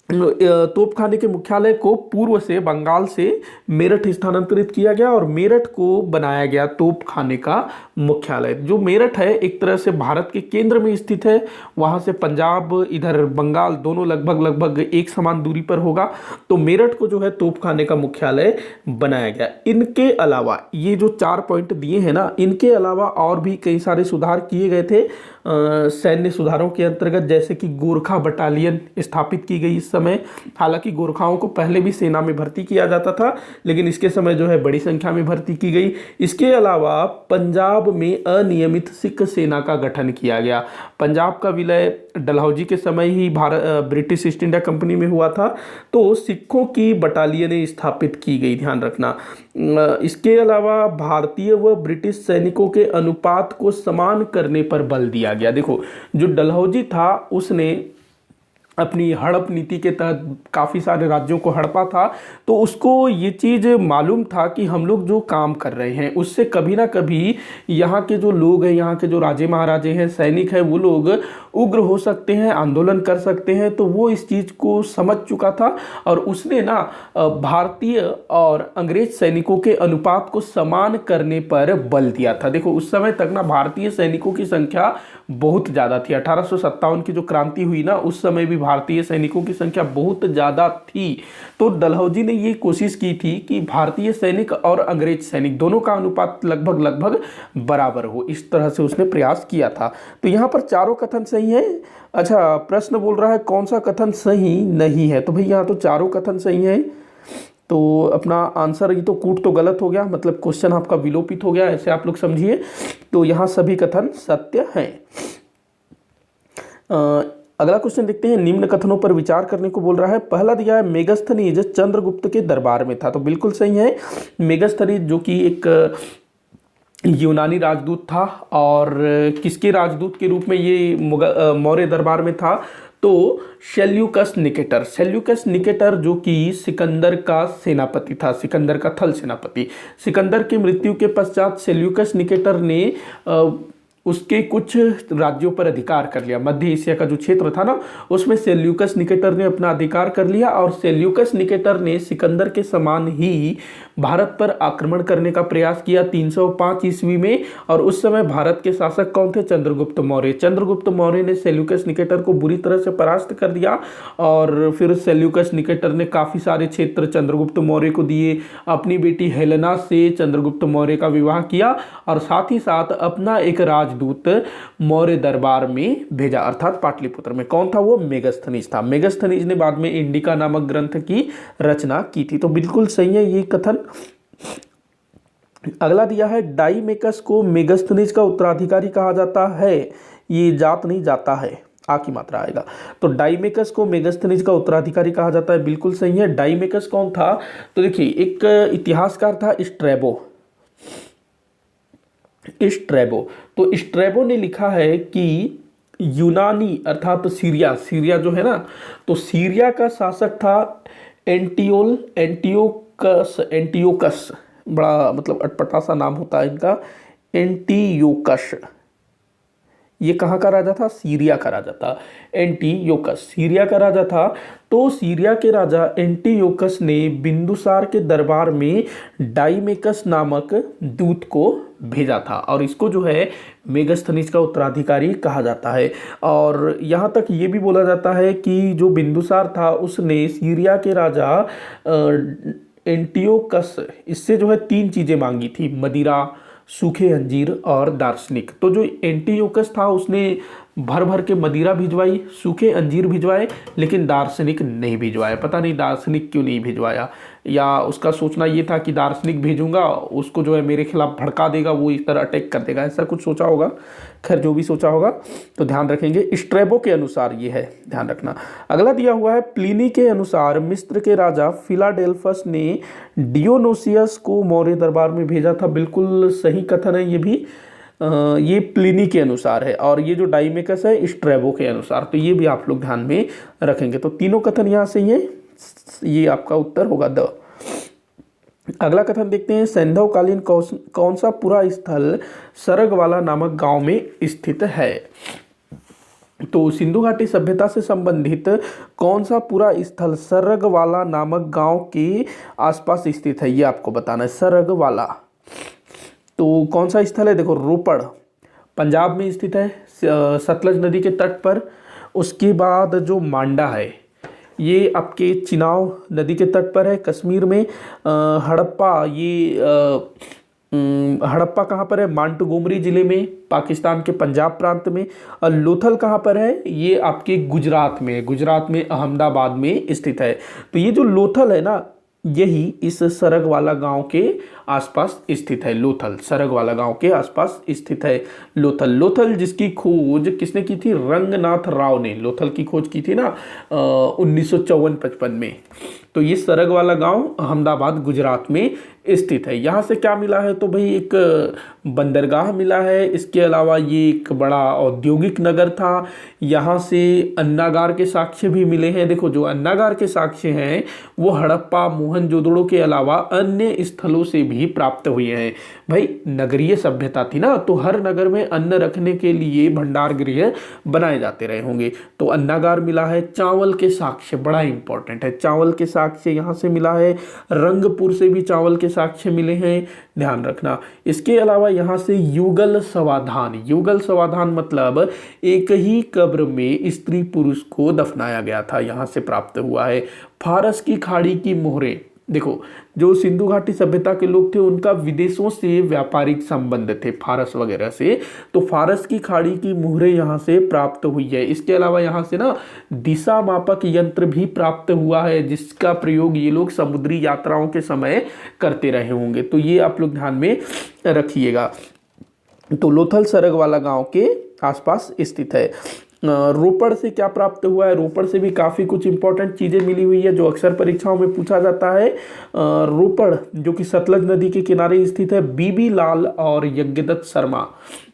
तोप खाने के मुख्यालय को पूर्व से बंगाल से मेरठ स्थानांतरित किया गया और मेरठ को बनाया गया तोप खाने का मुख्यालय। जो मेरठ है एक तरह से भारत के केंद्र में स्थित है, वहाँ से पंजाब इधर बंगाल दोनों लगभग लगभग एक समान दूरी पर होगा। तो मेरठ को जो है तोप खाने का मुख्यालय बनाया गया। इनके अलावा ये जो 4 पॉइंट दिए हैं ना, इनके अलावा और भी कई सारे सुधार किए गए थे सैन्य सुधारों के अंतर्गत, जैसे कि गोरखा बटालियन स्थापित की गई इस समय। हालांकि गोरखाओं को पहले भी सेना में भर्ती किया जाता था, लेकिन इसके समय जो है बड़ी संख्या में भर्ती की गई। इसके अलावा पंजाब में अनियमित सिख सेना का गठन किया गया। पंजाब का विलय डलहौजी के समय ही ब्रिटिश ईस्ट इंडिया कंपनी में हुआ था, तो सिखों की बटालियनें स्थापित की गई, ध्यान रखना। इसके अलावा भारतीय व ब्रिटिश सैनिकों के अनुपात को समान करने पर बल दिया गया। देखो जो डलहौजी था उसने अपनी हड़प नीति के तहत काफ़ी सारे राज्यों को हड़पा था, तो उसको ये चीज़ मालूम था कि हम लोग जो काम कर रहे हैं उससे कभी ना कभी यहाँ के जो लोग हैं, यहाँ के जो राजे महाराजे हैं, सैनिक हैं, वो लोग उग्र हो सकते हैं, आंदोलन कर सकते हैं। तो वो इस चीज़ को समझ चुका था और उसने ना भारतीय और अंग्रेज सैनिकों के अनुपात को समान करने पर बल दिया था। देखो उस समय तक ना भारतीय सैनिकों की संख्या बहुत ज़्यादा थी। 1857 की जो क्रांति हुई ना, उस समय भी भारतीय सैनिकों की संख्या बहुत ज़्यादा थी। तो डलहौजी ने ये कोशिश की थी कि भारतीय सैनिक और अंग्रेज सैनिक दोनों का अनुपात लगभग लगभग बराबर हो, इस तरह से उसने प्रयास किया था। तो यहाँ पर चारों कथन सही है। अच्छा, प्रश्न बोल रहा है कौन सा कथन सही नहीं है, तो भाई यहाँ तो चारों कथन सही है। तो अपना आंसर ये तो कूट तो गलत हो गया, मतलब क्वेश्चन आपका विलोपित हो गया, ऐसे आप लोग समझिए। तो यहाँ सभी कथन सत्य हैं। अगला क्वेश्चन देखते हैं। निम्न कथनों पर विचार करने को बोल रहा है। पहला दिया है मेगस्थनीज चंद्रगुप्त के दरबार में था, तो बिल्कुल सही है। मेगस्थनीज जो कि एक यूनानी राजदूत था और किसके राजदूत के रूप में ये मौर्य दरबार में था, तो सेल्यूकस निकेटर जो कि सिकंदर का सेनापति था, सिकंदर का थल सेनापति। सिकंदर की मृत्यु के पश्चात सेल्यूकस निकेटर ने उसके कुछ राज्यों पर अधिकार कर लिया। मध्य एशिया का जो क्षेत्र था ना, उसमें सेल्यूकस निकेटर ने अपना अधिकार कर लिया और सेल्यूकस निकेटर ने सिकंदर के समान ही भारत पर आक्रमण करने का प्रयास किया 305 ईस्वी में। और उस समय भारत के शासक कौन थे? चंद्रगुप्त मौर्य। चंद्रगुप्त मौर्य ने सेल्यूकस निकेटर को बुरी तरह से परास्त कर दिया और फिर सेल्यूकस निकेटर ने काफ़ी सारे क्षेत्र चंद्रगुप्त मौर्य को दिए। अपनी बेटी हेलेना से चंद्रगुप्त मौर्य का विवाह किया और साथ ही साथ अपना एक राजदूत मौर्य दरबार में भेजा, अर्थात पाटलिपुत्र में। कौन था वो? मेगस्थनीज था। मेगस्थनीज ने बाद में इंडिका नामक ग्रंथ की रचना की थी। तो बिल्कुल सही है ये कथन। अगला दिया है डाईमेकस को मेगस्थनीज का उत्तराधिकारी कहा जाता है। ये जात नहीं जाता है। आ की मात्रा आएगा। तो डाइमेकस को मेगास्थनीज का उत्तराधिकारी कहा जाता है, बिल्कुल सही है। डाइमेकस कौन था? तो देखिए एक इतिहासकार था स्ट्रैबो। स्ट्रैबो, तो स्ट्रैबो ने लिखा है कि यूनानी अर्थात सीरिया, सीरिया जो है ना, तो सीरिया का शासक था एंटियोकस, बड़ा मतलब अटपटा सा नाम होता है इनका, एंटियोकस। ये कहाँ का राजा था? सीरिया का राजा था एंटियोकस, सीरिया का राजा था। तो सीरिया के राजा एंटियोकस ने बिंदुसार के दरबार में डाइमेकस नामक दूत को भेजा था, और इसको जो है मेगास्थनीज का उत्तराधिकारी कहा जाता है। और यहाँ तक ये भी बोला जाता है कि जो बिंदुसार था उसने सीरिया के राजा एंटियोकस इससे जो है 3 चीज़ें मांगी थी, मदिरा, सूखे अंजीर और दार्शनिक। तो जो एंटियोकस था उसने भर भर के मदिरा भिजवाई, सूखे अंजीर भिजवाए, लेकिन दार्शनिक नहीं भिजवाया। पता नहीं दार्शनिक क्यों नहीं भिजवाया, या उसका सोचना ये था कि दार्शनिक भेजूंगा उसको जो है मेरे खिलाफ भड़का देगा, वो इस तरह अटैक कर देगा, ऐसा कुछ सोचा होगा। खैर जो भी सोचा होगा, तो ध्यान रखेंगे स्ट्रैबो के अनुसार ये है, ध्यान रखना। अगला दिया हुआ है, प्लिनी के अनुसार मिस्र के राजा फिलाडेल्फस ने डियोनोसियस को मौर्य दरबार में भेजा था। बिल्कुल सही कथन है ये भी। ये प्लिनी के अनुसार है, और ये जो डाइमेकस है स्ट्रैबो के अनुसार। तो ये भी आप लोग ध्यान में रखेंगे। तो तीनों कथन यहाँ से ये आपका उत्तर होगा द। अगला कथन देखते हैं, सैंधवकालीन कौन सा पुरा स्थल सरगवाला नामक गांव में स्थित है? तो सिंधु घाटी सभ्यता से संबंधित कौन सा पुरा स्थल सरगवाला नामक गांव के आसपास स्थित है, ये आपको बताना है। सरगवाला तो कौन सा स्थल है? देखो रोपड़ पंजाब में स्थित है, सतलज नदी के तट पर। उसके बाद जो मांडा है ये आपके चिनाव नदी के तट पर है, कश्मीर में। हड़प्पा, ये हड़प्पा कहाँ पर है? मांटगोमरी जिले में, पाकिस्तान के पंजाब प्रांत में। और लोथल कहाँ पर है? ये आपके गुजरात में, गुजरात में अहमदाबाद में स्थित है। तो ये जो लोथल है ना, यही इस सरगवाला गांव के आसपास स्थित है। लोथल सरगवाला गांव के आसपास स्थित है लोथल। लोथल जिसकी खोज किसने की थी? रंगनाथ राव ने लोथल की खोज की थी ना 1954-55 में। तो ये सरगवाला गांव अहमदाबाद गुजरात में स्थित है। यहाँ से क्या मिला है? तो भाई एक बंदरगाह मिला है, इसके अलावा ये एक बड़ा औद्योगिक नगर था। यहाँ से अन्नागार के साक्ष्य भी मिले हैं। देखो जो अन्नागार के साक्ष्य हैं वो हड़प्पा, मोहनजोदड़ो के अलावा अन्य स्थलों से भी प्राप्त हुए हैं। भाई नगरीय सभ्यता थी ना, तो हर नगर में अन्न रखने के लिए भंडार गृह बनाए जाते रहे होंगे। तो अन्नागार मिला है। चावल के साक्ष्य बड़ा इंपॉर्टेंट है, चावल के साक्ष्य यहाँ से मिला है। रंगपुर से भी चावल के साक्ष्य मिले हैं, ध्यान रखना। इसके अलावा यहाँ से युगल समाधान, युगल समाधान मतलब एक ही कब्र में स्त्री पुरुष को दफनाया गया था, यहाँ से प्राप्त हुआ है। फारस की खाड़ी की मोहरें, देखो जो सिंधु घाटी सभ्यता के लोग थे उनका विदेशों से व्यापारिक संबंध थे, फारस वगैरह से। तो फारस की खाड़ी की मोहरें यहाँ से प्राप्त हुई है। इसके अलावा यहाँ से ना दिशा मापक यंत्र भी प्राप्त हुआ है, जिसका प्रयोग ये लोग समुद्री यात्राओं के समय करते रहे होंगे। तो ये आप लोग ध्यान में रखिएगा। तो लोथल सरगवाला गांव के आसपास स्थित है। रोपड़ से क्या प्राप्त हुआ है? रोपड़ से भी काफ़ी कुछ इंपॉर्टेंट चीज़ें मिली हुई है जो अक्सर परीक्षाओं में पूछा जाता है। रोपड़ जो कि सतलज नदी के किनारे स्थित है। बीबी लाल और यज्ञदत्त शर्मा,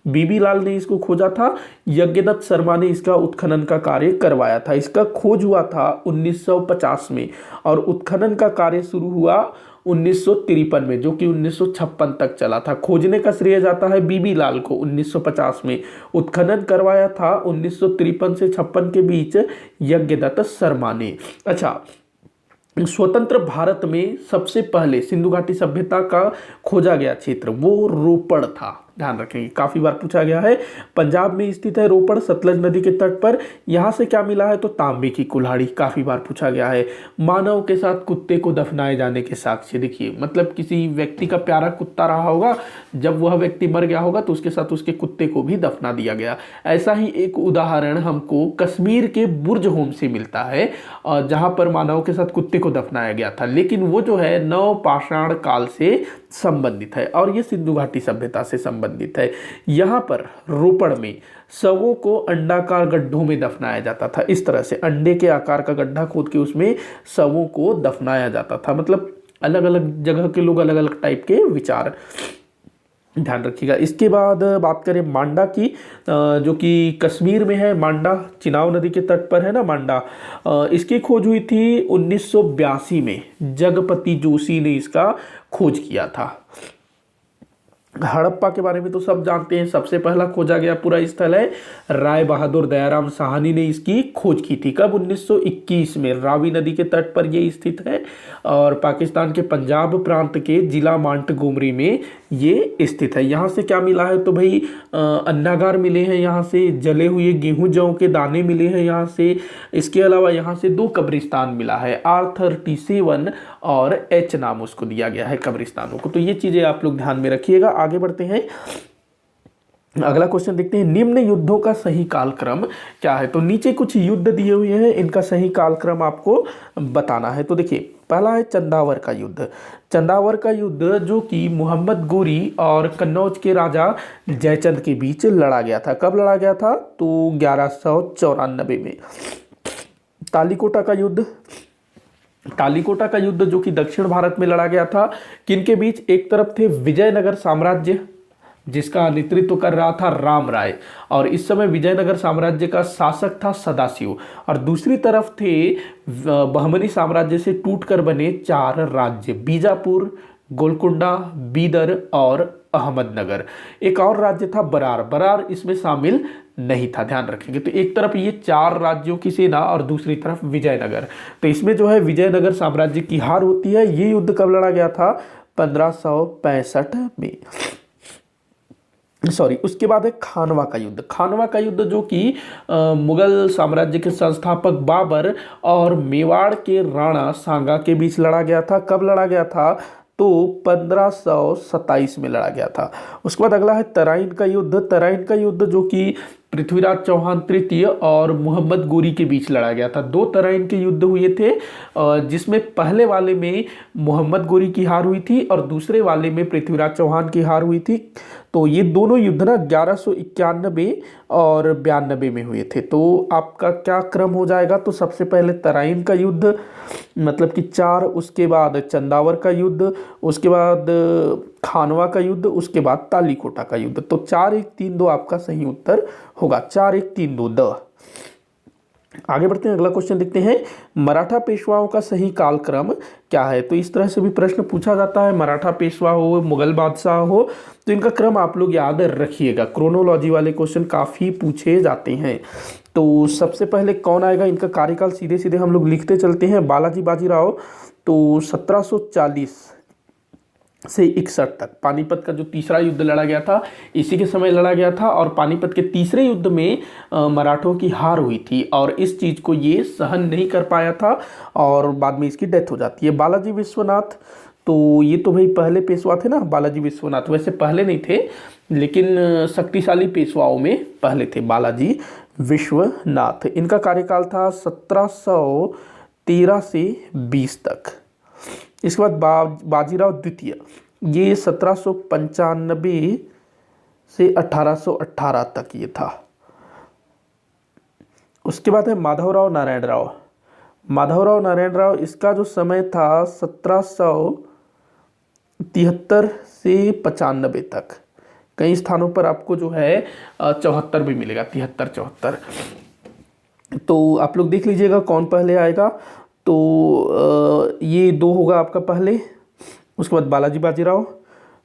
बीबी लाल ने इसको खोजा था, यज्ञदत्त शर्मा ने इसका उत्खनन का कार्य करवाया था। इसका खोज हुआ था 1950 में, और उत्खनन का कार्य शुरू हुआ 1953 में, जो कि 1956 तक चला था। खोजने का श्रेय जाता है बीबी लाल को 1950 में। उत्खनन करवाया था 1953 से 56 के बीच यज्ञदत्त शर्मा ने। अच्छा, स्वतंत्र भारत में सबसे पहले सिंधु घाटी सभ्यता का खोजा गया क्षेत्र वो रोपड़ था, ध्यान रखेंगे, काफी बार पूछा गया है। पंजाब में स्थित है रोपड़, सतलज नदी के तट पर। यहाँ से क्या मिला है? तो तांबे की कुल्हाड़ी, काफी बार पूछा गया है। मानव के साथ कुत्ते को दफनाए जाने के साक्ष्य, देखिए मतलब किसी व्यक्ति का प्यारा कुत्ता रहा होगा, जब वह व्यक्ति मर गया होगा तो उसके साथ उसके कुत्ते को भी दफना दिया गया। ऐसा ही एक उदाहरण हमको कश्मीर के बुर्ज होम से मिलता है, जहाँ पर मानव के साथ कुत्ते को दफनाया गया था, लेकिन वो जो है नवपाषाण काल से संबंधित है और ये सिंधु घाटी सभ्यता से संबंधित संबंधित है। यहाँ पर रोपड़ में शवों को अंडाकार गड्ढों में दफनाया जाता था। इस तरह से अंडे के आकार का गड्ढा खोद के उसमें शवों को दफनाया जाता था। मतलब अलग अलग जगह के लोग अलग अलग टाइप के विचार, ध्यान रखिएगा। इसके बाद बात करें मांडा की, जो कि कश्मीर में है। मांडा चिनाब नदी के तट पर है ना मांडा। इसकी खोज हुई थी 1982 में, जगपति जोशी ने इसका खोज किया था। हड़प्पा के बारे में तो सब जानते हैं, सबसे पहला खोजा गया पूरा स्थल है राय बहादुर दयाराम साहनी ने इसकी खोज की थी। कब? 1921 में। रावी नदी के तट पर ये स्थित है और पाकिस्तान के पंजाब प्रांत के जिला मांटगोमरी में ये स्थित है। यहाँ से क्या मिला है तो भाई अन्नागार मिले हैं, यहाँ से जले हुए गेहूं जौ के दाने मिले हैं यहाँ से। इसके अलावा यहाँ से 2 कब्रिस्तान मिला है, R37 और H नाम उसको दिया गया है कब्रिस्तानों को। तो ये चीज़ें आप लोग ध्यान में रखिएगा। आगे बढ़ते हैं, अगला क्वेश्चन देखते हैं। निम्न युद्धों का सही कालक्रम क्या है? तो नीचे कुछ युद्ध दिए हुए हैं, इनका सही कालक्रम आपको बताना है। तो देखिए, पहला है चंदावर का युद्ध। चंदावर का युद्ध जो कि मोहम्मद गोरी और कन्नौज के राजा जयचंद के बीच लड़ा गया था। कब लड़ा गया था? तो 1194 में। तालीकोटा का युद्ध, तालीकोटा का युद्ध जो कि दक्षिण भारत में लड़ा गया था, किनके बीच? एक तरफ थे विजयनगर साम्राज्य जिसका नेतृत्व कर रहा था राम राय, और इस समय विजयनगर साम्राज्य का शासक था सदाशिव, और दूसरी तरफ थे बहमनी साम्राज्य से टूटकर बने 4 राज्य, बीजापुर, गोलकुंडा, बीदर और अहमदनगर। एक और राज्य था बरार, बरार इसमें शामिल नहीं था, ध्यान रखेंगे। तो एक तरफ ये 4 राज्यों की सेना और दूसरी तरफ विजयनगर। तो इसमें जो है विजयनगर साम्राज्य की हार होती है। ये युद्ध कब लड़ा गया था? 1565 में। सॉरी, उसके बाद है खानवा का युद्ध। खानवा का युद्ध जो कि मुगल साम्राज्य के संस्थापक बाबर और मेवाड़ के राणा सांगा के बीच लड़ा गया था। कब लड़ा गया था? तो 1527 में लड़ा गया था। उसके बाद अगला है तराइन का युद्ध। तराइन का युद्ध जो कि पृथ्वीराज चौहान तृतीय और मोहम्मद गोरी के बीच लड़ा गया था। 2 तराइन के युद्ध हुए थे, जिसमें पहले वाले में मोहम्मद गोरी की हार हुई थी और दूसरे वाले में पृथ्वीराज चौहान की हार हुई थी। तो ये दोनों युद्ध ना 1191 और 92 में हुए थे। तो आपका क्या क्रम हो जाएगा? तो सबसे पहले तराइन का युद्ध मतलब कि 4, उसके बाद चंदावर का युद्ध, उसके बाद खानवा का युद्ध, उसके बाद तालीकोटा का युद्ध। तो 4132 आपका सही उत्तर होगा, 4132 द। आगे बढ़ते हैं, अगला क्वेश्चन देखते हैं। मराठा पेशवाओं का सही कालक्रम क्या है? तो इस तरह से भी प्रश्न पूछा जाता है। मराठा पेशवा हो, मुगल बादशाह हो, तो इनका क्रम आप लोग याद रखिएगा। क्रोनोलॉजी वाले क्वेश्चन काफ़ी पूछे जाते हैं। तो सबसे पहले कौन आएगा? इनका कार्यकाल सीधे सीधे हम लोग लिखते चलते हैं। बालाजी बाजीराव, तो 1740 से 61 तक पानीपत का जो तीसरा युद्ध लड़ा गया था इसी के समय लड़ा गया था, और पानीपत के तीसरे युद्ध में मराठों की हार हुई थी और इस चीज़ को ये सहन नहीं कर पाया था और बाद में इसकी डेथ हो जाती है। बालाजी विश्वनाथ, तो ये तो भाई पहले पेशवा थे ना बालाजी विश्वनाथ, वैसे पहले नहीं थे लेकिन शक्तिशाली पेशवाओं में पहले थे बालाजी विश्वनाथ। इनका कार्यकाल था 1713 से 20 तक। इसके बाद बाजीराव द्वितीय, ये 1795 से 1818 तक ये था। उसके बाद है माधवराव नारायण राव। माधवराव नारायण राव, इसका जो समय था 1773 से 95 तक। कई स्थानों पर आपको जो है 74 भी मिलेगा, 73-74। तो आप लोग देख लीजिएगा कौन पहले आएगा। तो ये 2 होगा आपका पहले, उसके बाद बालाजी बाजीराव,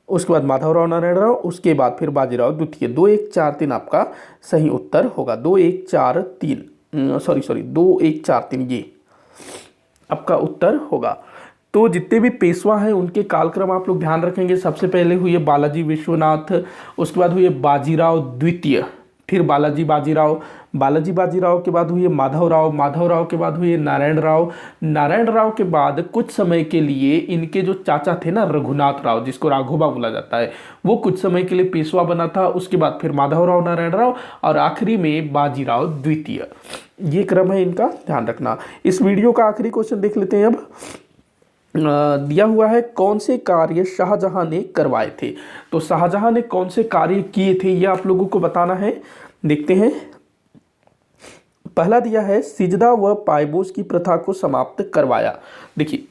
उसके बाद माधवराव नारायण राव, उसके बाद फिर बाजीराव द्वितीय। 2 1 4 3 आपका सही उत्तर होगा। 2 1 4 3 2 1 4 3 ये आपका उत्तर होगा। तो जितने भी पेशवा हैं उनके कालक्रम आप लोग ध्यान रखेंगे। सबसे पहले हुए बालाजी विश्वनाथ, उसके बाद हुए बाजीराव द्वितीय, फिर बालाजी बाजीराव, बालाजी बाजीराव के बाद हुए माधवराव, माधवराव के बाद हुए नारायण राव, नारायण राव के बाद कुछ समय के लिए इनके जो चाचा थे ना रघुनाथ राव, जिसको राघोबा बोला जाता है, वो कुछ समय के लिए पेशवा बना था। उसके बाद फिर माधवराव नारायण राव और आखिरी में बाजीराव द्वितीय। ये क्रम है इनका, ध्यान रखना। इस वीडियो का आखिरी क्वेश्चन देख लेते हैं अब। दिया हुआ है कौन से कार्य शाहजहां ने करवाए थे। तो शाहजहां ने कौन से कार्य किए थे ये आप लोगों को बताना है। देखते हैं। पहला दिया है सिजदा व पायबोस की प्रथा को समाप्त करवाया। देखिए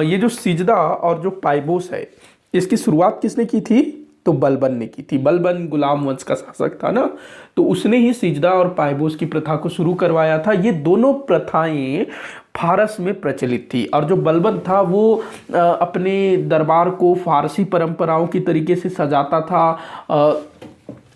ये जो सिजदा और जो पायबोस है इसकी शुरुआत किसने की थी? तो बलबन ने की थी। बलबन गुलाम वंश का शासक था ना, तो उसने ही सिजदा और पायबोस की प्रथा को शुरू करवाया था। ये दोनों प्रथाएं फारस में प्रचलित थी और जो बलबन था वो अपने दरबार को फारसी परंपराओं की तरीके से सजाता था।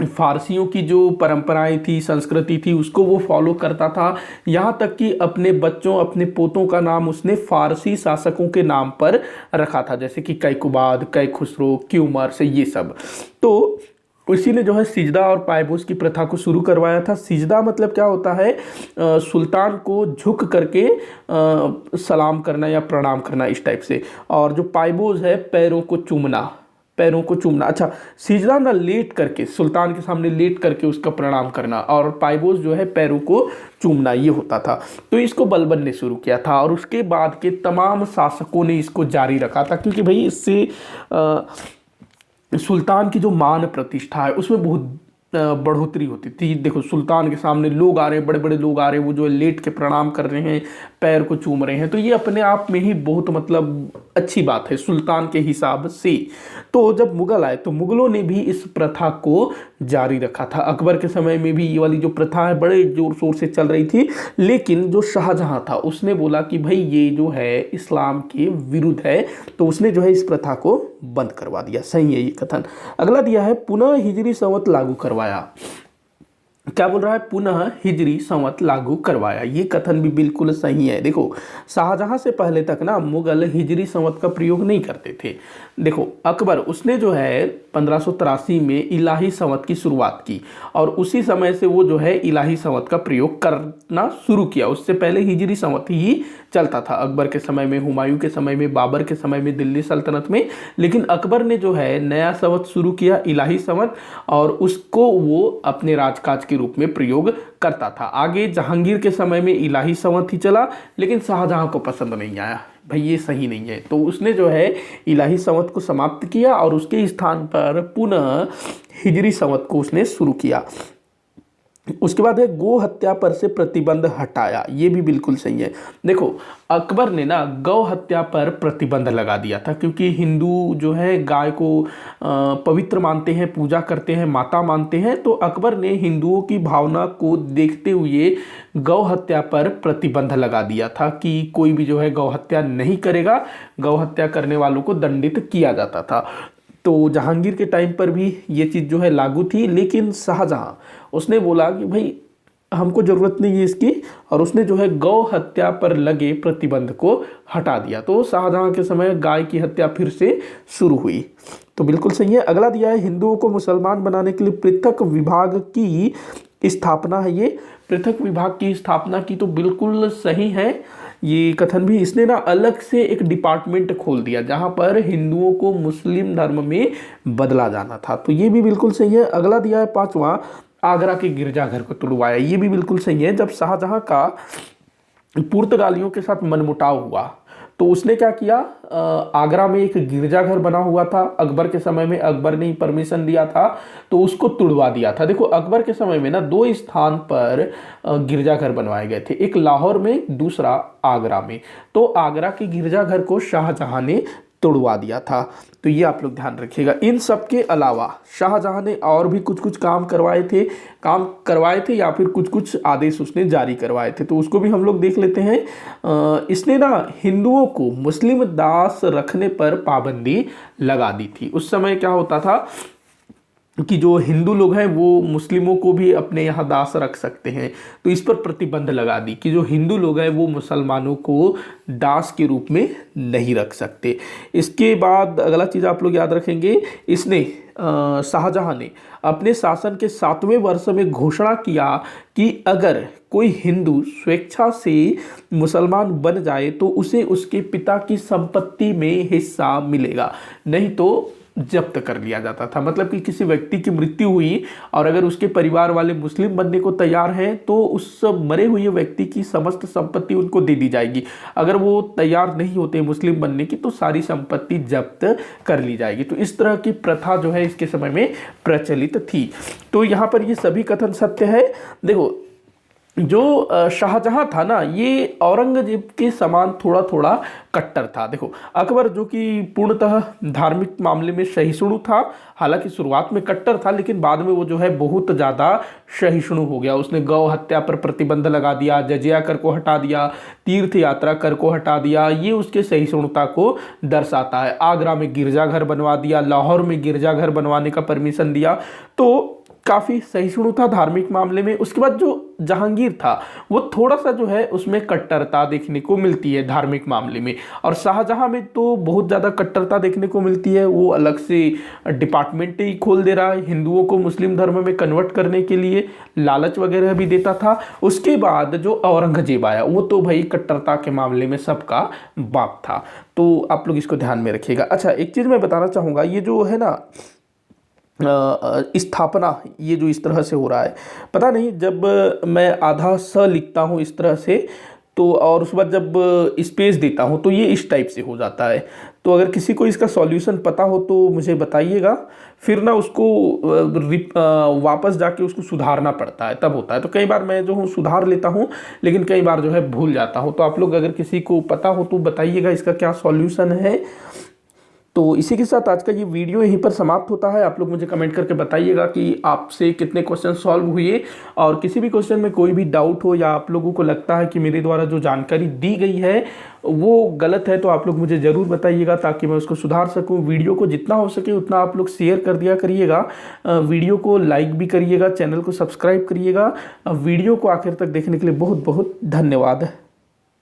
फारसियों की जो परंपराएं थी, संस्कृति थी, उसको वो फॉलो करता था। यहाँ तक कि अपने बच्चों, अपने पोतों का नाम उसने फारसी शासकों के नाम पर रखा था, जैसे कि कैकुबाद, कैखुसरो, क्यूमर से ये सब। तो इसी ने जो है सिजदा और पायबोस की प्रथा को शुरू करवाया था। सिजदा मतलब क्या होता है? सुल्तान को झुक करके सलाम करना या प्रणाम करना, इस टाइप से। और जो पायबोस है पैरों को चूमना, पैरों को चूमना। अच्छा, सिजदा ना लेट करके, सुल्तान के सामने लेट करके उसका प्रणाम करना, और पायबोस जो है पैरों को चूमना, ये होता था। तो इसको बलबन ने शुरू किया था और उसके बाद के तमाम शासकों ने इसको जारी रखा था, क्योंकि भाई इससे सुल्तान की जो मान प्रतिष्ठा है उसमें बहुत बढ़ोतरी होती थी। देखो सुल्तान के सामने लोग आ रहे हैं, बड़े बड़े लोग आ रहे हैं, वो जो लेट के प्रणाम कर रहे हैं, पैर को चूम रहे हैं, तो ये अपने आप में ही बहुत मतलब अच्छी बात है सुल्तान के हिसाब से। तो जब मुगल आए तो मुगलों ने भी इस प्रथा को जारी रखा था। अकबर के समय में भी ये वाली जो प्रथा है बड़े जोर शोर से चल रही थी, लेकिन जो शाहजहां था उसने बोला कि भाई ये जो है इस्लाम के विरुद्ध है, तो उसने जो है इस प्रथा को बंद करवा दिया। सही है ये कथन। अगला दिया है पुनः हिजरी संवत लागू करवाया। क्या बोल रहा है? पुनः हिजरी संवत लागू करवाया। ये कथन भी बिल्कुल सही है। देखो शाहजहां से पहले तक ना मुगल हिजरी संवत का प्रयोग नहीं करते थे। देखो अकबर उसने जो है 1583 में इलाही संवत की शुरुआत की और उसी समय से वो जो है इलाही संवत का प्रयोग करना शुरू किया। उससे पहले हिजरी संवत ही चलता था, अकबर के समय में, हुमायूं के समय में, बाबर के समय में, दिल्ली सल्तनत में। लेकिन अकबर ने जो है नया संवत शुरू किया, इलाही संवत, और उसको वो अपने राजकाज के रूप में प्रयोग करता था। आगे जहांगीर के समय में इलाही संवत ही चला, लेकिन शाहजहां को पसंद नहीं आया, भाई ये सही नहीं है, तो उसने जो है इलाही संवत को समाप्त किया और उसके स्थान पर पुनः हिजरी संवत को उसने शुरू किया। उसके बाद है गौ हत्या पर से प्रतिबंध हटाया। ये भी बिल्कुल सही है। देखो अकबर ने ना गौ हत्या पर प्रतिबंध लगा दिया था, क्योंकि हिंदू जो है गाय को पवित्र मानते हैं, पूजा करते हैं, माता मानते हैं। तो अकबर ने हिंदुओं की भावना को देखते हुए गौ हत्या पर प्रतिबंध लगा दिया था कि कोई भी जो है गौ हत्या नहीं करेगा। गौ हत्या करने वालों को दंडित किया जाता था। तो जहांगीर के टाइम पर भी ये चीज़ जो है लागू थी, लेकिन शाहजहां उसने बोला कि भाई हमको ज़रूरत नहीं है इसकी, और उसने जो है गौ हत्या पर लगे प्रतिबंध को हटा दिया। तो शाहजहां के समय गाय की हत्या फिर से शुरू हुई। तो बिल्कुल सही है। अगला दिया है हिंदुओं को मुसलमान बनाने के लिए पृथक विभाग की स्थापना है। ये पृथक विभाग की स्थापना की, तो बिल्कुल सही है ये कथन भी। इसने ना अलग से एक डिपार्टमेंट खोल दिया जहां पर हिंदुओं को मुस्लिम धर्म में बदला जाना था। तो ये भी बिल्कुल सही है। अगला दिया है पांचवा, आगरा के गिरजाघर को तुड़वाया। ये भी बिल्कुल सही है। जब शाहजहां का पुर्तगालियों के साथ मनमुटाव हुआ तो उसने क्या किया, आगरा में एक गिरजाघर बना हुआ था। अकबर के समय में अकबर ने परमिशन दिया था, तो उसको तुड़वा दिया था। देखो अकबर के समय में ना दो स्थान पर गिरजाघर बनवाए गए थे, एक लाहौर में, दूसरा आगरा में। तो आगरा के गिरजाघर को शाहजहां ने तोड़वा दिया था। तो ये आप लोग ध्यान रखिएगा। इन सब के अलावा शाहजहां ने और भी कुछ कुछ काम करवाए थे या फिर कुछ कुछ आदेश उसने जारी करवाए थे, तो उसको भी हम लोग देख लेते हैं। इसने ना हिंदुओं को मुस्लिम दास रखने पर पाबंदी लगा दी थी। उस समय क्या होता था कि जो हिंदू लोग हैं वो मुस्लिमों को भी अपने यहाँ दास रख सकते हैं, तो इस पर प्रतिबंध लगा दी कि जो हिंदू लोग हैं वो मुसलमानों को दास के रूप में नहीं रख सकते। इसके बाद अगला चीज़ आप लोग याद रखेंगे, इसने शाहजहां ने अपने शासन के 7वें वर्ष में घोषणा किया कि अगर कोई हिंदू स्वेच्छा से मुसलमान बन जाए तो उसे उसके पिता की संपत्ति में हिस्सा मिलेगा, नहीं तो जब्त कर लिया जाता था। मतलब कि किसी व्यक्ति की मृत्यु हुई और अगर उसके परिवार वाले मुस्लिम बनने को तैयार हैं तो उस मरे हुए व्यक्ति की समस्त संपत्ति उनको दे दी जाएगी। अगर वो तैयार नहीं होते मुस्लिम बनने की तो सारी संपत्ति जब्त कर ली जाएगी। तो इस तरह की प्रथा जो है इसके समय में प्रचलित थी। तो यहाँ पर ये सभी कथन सत्य है। देखो, जो शाहजहां था ना, ये औरंगजेब के समान थोड़ा थोड़ा कट्टर था। देखो, अकबर जो कि पूर्णतः धार्मिक मामले में सहिष्णु था, हालांकि शुरुआत में कट्टर था लेकिन बाद में वो जो है बहुत ज़्यादा सहिष्णु हो गया। उसने गौ हत्या पर प्रतिबंध लगा दिया, जजिया कर को हटा दिया, तीर्थ यात्रा कर को हटा दिया। ये उसके सहिष्णुता को दर्शाता है। आगरा में गिरजाघर बनवा दिया, लाहौर में गिरजाघर बनवाने का परमिशन दिया। तो काफ़ी सहिष्णु था धार्मिक मामले में। उसके बाद जो जहांगीर था वो थोड़ा सा जो है उसमें कट्टरता देखने को मिलती है धार्मिक मामले में, और शाहजहां में तो बहुत ज़्यादा कट्टरता देखने को मिलती है। वो अलग से डिपार्टमेंट ही खोल दे रहा है, हिंदुओं को मुस्लिम धर्म में कन्वर्ट करने के लिए लालच वगैरह भी देता था। उसके बाद जो औरंगजेब आया वो तो भाई कट्टरता के मामले में सबका बाप था। तो आप लोग इसको ध्यान में रखिएगा। अच्छा, एक चीज़ मैं बताना चाहूँगा, ये जो है ना स्थापना, ये जो इस तरह से हो रहा है, पता नहीं, जब मैं आधा स लिखता हूँ इस तरह से तो, और उसके बाद जब स्पेस देता हूँ तो ये इस टाइप से हो जाता है। तो अगर किसी को इसका सॉल्यूशन पता हो तो मुझे बताइएगा, फिर ना उसको वापस जाके उसको सुधारना पड़ता है, तब होता है। तो कई बार मैं जो हूँ सुधार लेता हूँ लेकिन कई बार जो है भूल जाता हूँ। तो आप लोग अगर किसी को पता हो तो बताइएगा इसका क्या सॉल्यूशन है। तो इसी के साथ आज का ये वीडियो यहीं पर समाप्त होता है। आप लोग मुझे कमेंट करके बताइएगा कि आपसे कितने क्वेश्चन सॉल्व हुए, और किसी भी क्वेश्चन में कोई भी डाउट हो या आप लोगों को लगता है कि मेरे द्वारा जो जानकारी दी गई है वो गलत है तो आप लोग मुझे ज़रूर बताइएगा ताकि मैं उसको सुधार सकूं। वीडियो को जितना हो सके उतना आप लोग शेयर कर दिया करिएगा, वीडियो को लाइक भी करिएगा, चैनल को सब्सक्राइब करिएगा। वीडियो को आखिर तक देखने के लिए बहुत बहुत धन्यवाद।